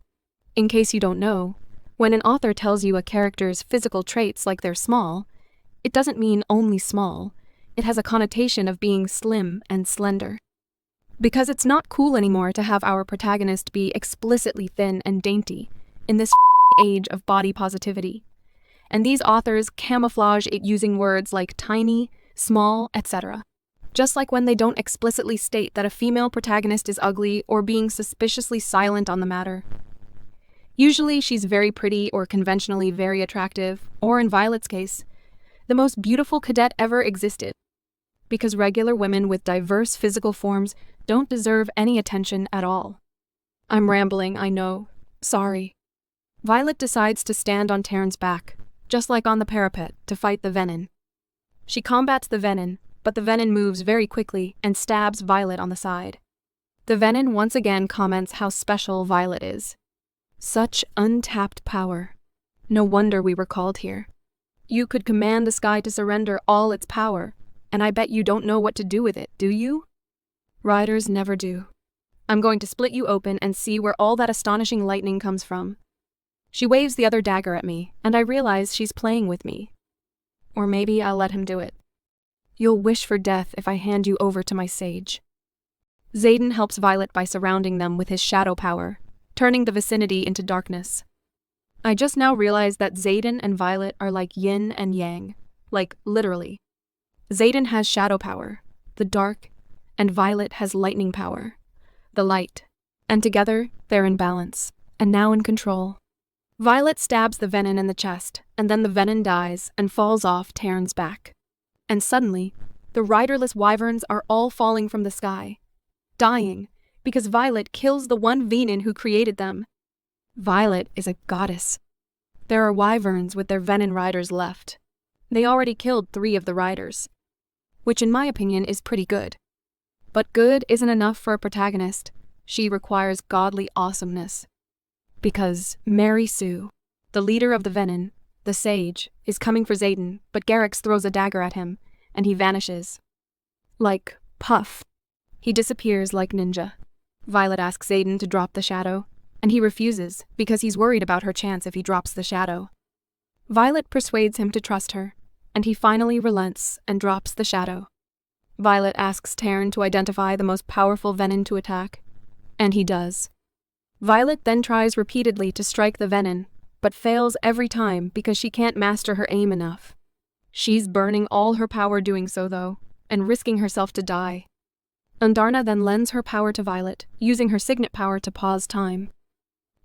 In case you don't know, when an author tells you a character's physical traits like they're small, it doesn't mean only small. It has a connotation of being slim and slender. Because it's not cool anymore to have our protagonist be explicitly thin and dainty in this age of body positivity. And these authors camouflage it using words like tiny, small, etc. Just like when they don't explicitly state that a female protagonist is ugly or being suspiciously silent on the matter. Usually she's very pretty or conventionally very attractive, or in Violet's case, the most beautiful cadet ever existed. Because regular women with diverse physical forms don't deserve any attention at all. I'm rambling, I know. Sorry. Violet decides to stand on Taryn's back, just like on the parapet, to fight the Venin. She combats the Venin, but the Venin moves very quickly and stabs Violet on the side. The Venin once again comments how special Violet is. Such untapped power. No wonder we were called here. You could command the sky to surrender all its power, and I bet you don't know what to do with it, do you? Riders never do. I'm going to split you open and see where all that astonishing lightning comes from. She waves the other dagger at me, and I realize she's playing with me. Or maybe I'll let him do it. You'll wish for death if I hand you over to my sage. Xaden helps Violet by surrounding them with his shadow power, turning the vicinity into darkness. I just now realized that Xaden and Violet are like yin and yang, like literally. Xaden has shadow power, the dark, and Violet has lightning power, the light. And together, they're in balance, and now in control. Violet stabs the Venin in the chest, and then the Venin dies and falls off Taryn's back. And suddenly, the riderless wyverns are all falling from the sky, dying, because Violet kills the one Venin who created them. Violet is a goddess. There are wyverns with their Venin riders left. They already killed 3 of the riders, which in my opinion is pretty good. But good isn't enough for a protagonist. She requires godly awesomeness. Because Mary Sue, the leader of the Venin, the sage, is coming for Xaden, but Garrix throws a dagger at him, and he vanishes. Like puff. He disappears like ninja. Violet asks Xaden to drop the shadow, and he refuses because he's worried about her chance if he drops the shadow. Violet persuades him to trust her, and he finally relents and drops the shadow. Violet asks Taryn to identify the most powerful Venin to attack, and he does. Violet then tries repeatedly to strike the Venin, but fails every time because she can't master her aim enough. She's burning all her power doing so, though, and risking herself to die. Undarna then lends her power to Violet, using her signet power to pause time.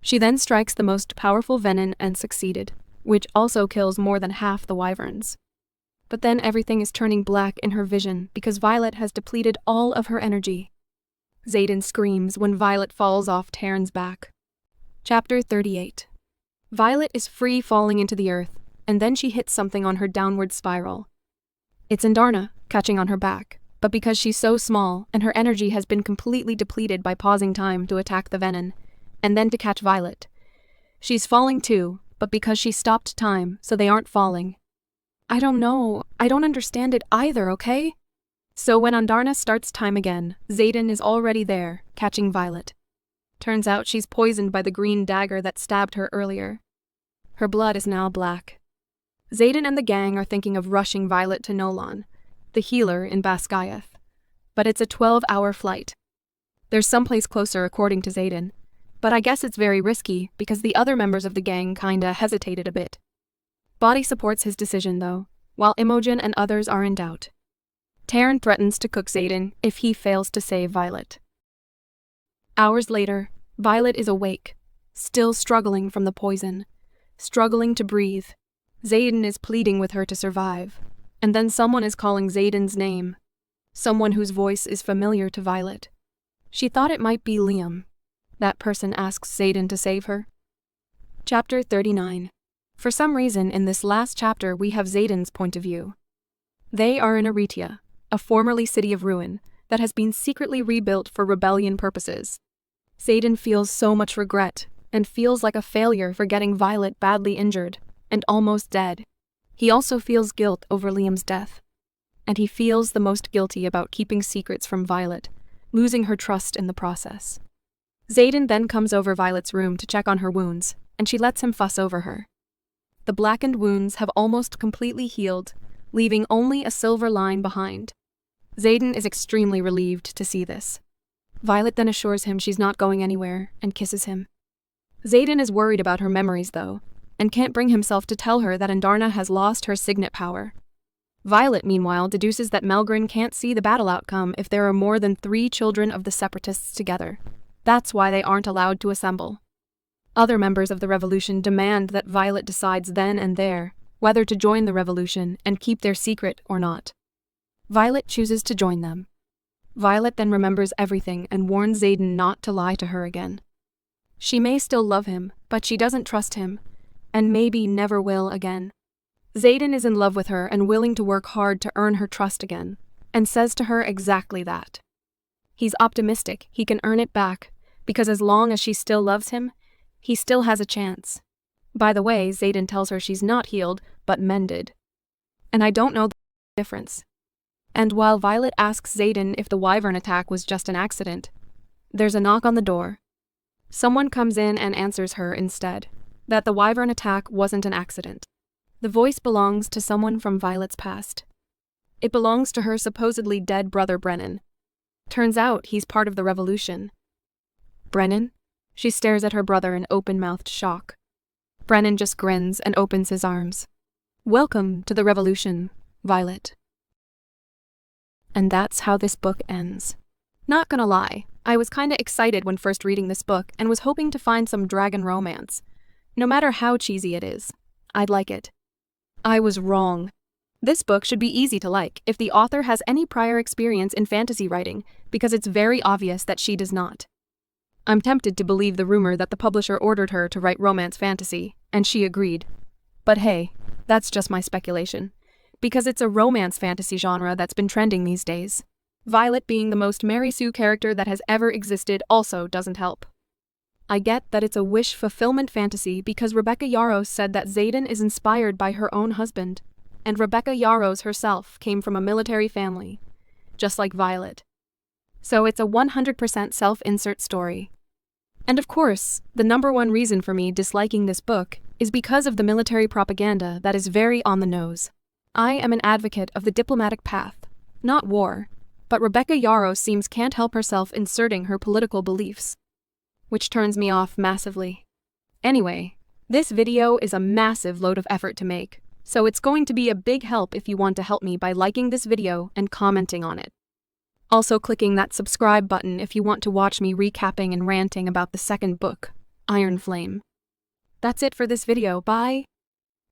She then strikes the most powerful Venin and succeeded, which also kills more than half the wyverns. But then everything is turning black in her vision because Violet has depleted all of her energy. Xaden screams when Violet falls off Taryn's back. Chapter 38. Violet is free falling into the earth, and then she hits something on her downward spiral. It's Undarna, catching on her back, but because she's so small and her energy has been completely depleted by pausing time to attack the Venin, and then to catch Violet. She's falling too, but because she stopped time, so they aren't falling. I don't know, I don't understand it either, okay? So when Undarna starts time again, Xaden is already there, catching Violet. Turns out she's poisoned by the green dagger that stabbed her earlier. Her blood is now black. Xaden and the gang are thinking of rushing Violet to Nolan, the healer in Basgiath. But it's a 12-hour flight. There's someplace closer according to Xaden, but I guess it's very risky because the other members of the gang kinda hesitated a bit. Body supports his decision though, while Imogen and others are in doubt. Taryn threatens to cook Xaden if he fails to save Violet. Hours later, Violet is awake, still struggling from the poison, struggling to breathe. Xaden is pleading with her to survive, and then someone is calling Xaden's name, someone whose voice is familiar to Violet. She thought it might be Liam. That person asks Xaden to save her. Chapter 39. For some reason in this last chapter we have Xaden's point of view. They are in Eretia, a formerly city of ruin that has been secretly rebuilt for rebellion purposes. Xaden feels so much regret and feels like a failure for getting Violet badly injured and almost dead. He also feels guilt over Liam's death. And he feels the most guilty about keeping secrets from Violet, losing her trust in the process. Xaden then comes over Violet's room to check on her wounds, and she lets him fuss over her. The blackened wounds have almost completely healed, leaving only a silver line behind. Xaden is extremely relieved to see this. Violet then assures him she's not going anywhere and kisses him. Xaden is worried about her memories though, and can't bring himself to tell her that Andarna has lost her signet power. Violet, meanwhile, deduces that Melgren can't see the battle outcome if there are more than 3 children of the Separatists together. That's why they aren't allowed to assemble. Other members of the revolution demand that Violet decides then and there whether to join the revolution and keep their secret or not. Violet chooses to join them. Violet then remembers everything and warns Xaden not to lie to her again. She may still love him, but she doesn't trust him, and maybe never will again. Xaden is in love with her and willing to work hard to earn her trust again, and says to her exactly that. He's optimistic he can earn it back, because as long as she still loves him, he still has a chance. By the way, Xaden tells her she's not healed, but mended. And I don't know the difference. And while Violet asks Xaden if the wyvern attack was just an accident, there's a knock on the door. Someone comes in and answers her instead, that the wyvern attack wasn't an accident. The voice belongs to someone from Violet's past. It belongs to her supposedly dead brother Brennan. Turns out he's part of the revolution. Brennan? She stares at her brother in open-mouthed shock. Brennan just grins and opens his arms. Welcome to the revolution, Violet. And that's how this book ends. Not gonna lie, I was kinda excited when first reading this book and was hoping to find some dragon romance. No matter how cheesy it is, I'd like it. I was wrong. This book should be easy to like if the author has any prior experience in fantasy writing, because it's very obvious that she does not. I'm tempted to believe the rumor that the publisher ordered her to write romance fantasy, and she agreed. But hey, that's just my speculation, because it's a romance fantasy genre that's been trending these days. Violet being the most Mary Sue character that has ever existed also doesn't help. I get that it's a wish fulfillment fantasy because Rebecca Yarros said that Xaden is inspired by her own husband, and Rebecca Yarros herself came from a military family, just like Violet. So it's a 100% self-insert story. And of course, the #1 reason for me disliking this book is because of the military propaganda that is very on the nose. I am an advocate of the diplomatic path, not war, but Rebecca Yarros seems can't help herself inserting her political beliefs, which turns me off massively. Anyway, this video is a massive load of effort to make, so it's going to be a big help if you want to help me by liking this video and commenting on it. Also clicking that subscribe button if you want to watch me recapping and ranting about the second book, Iron Flame. That's it for this video, bye!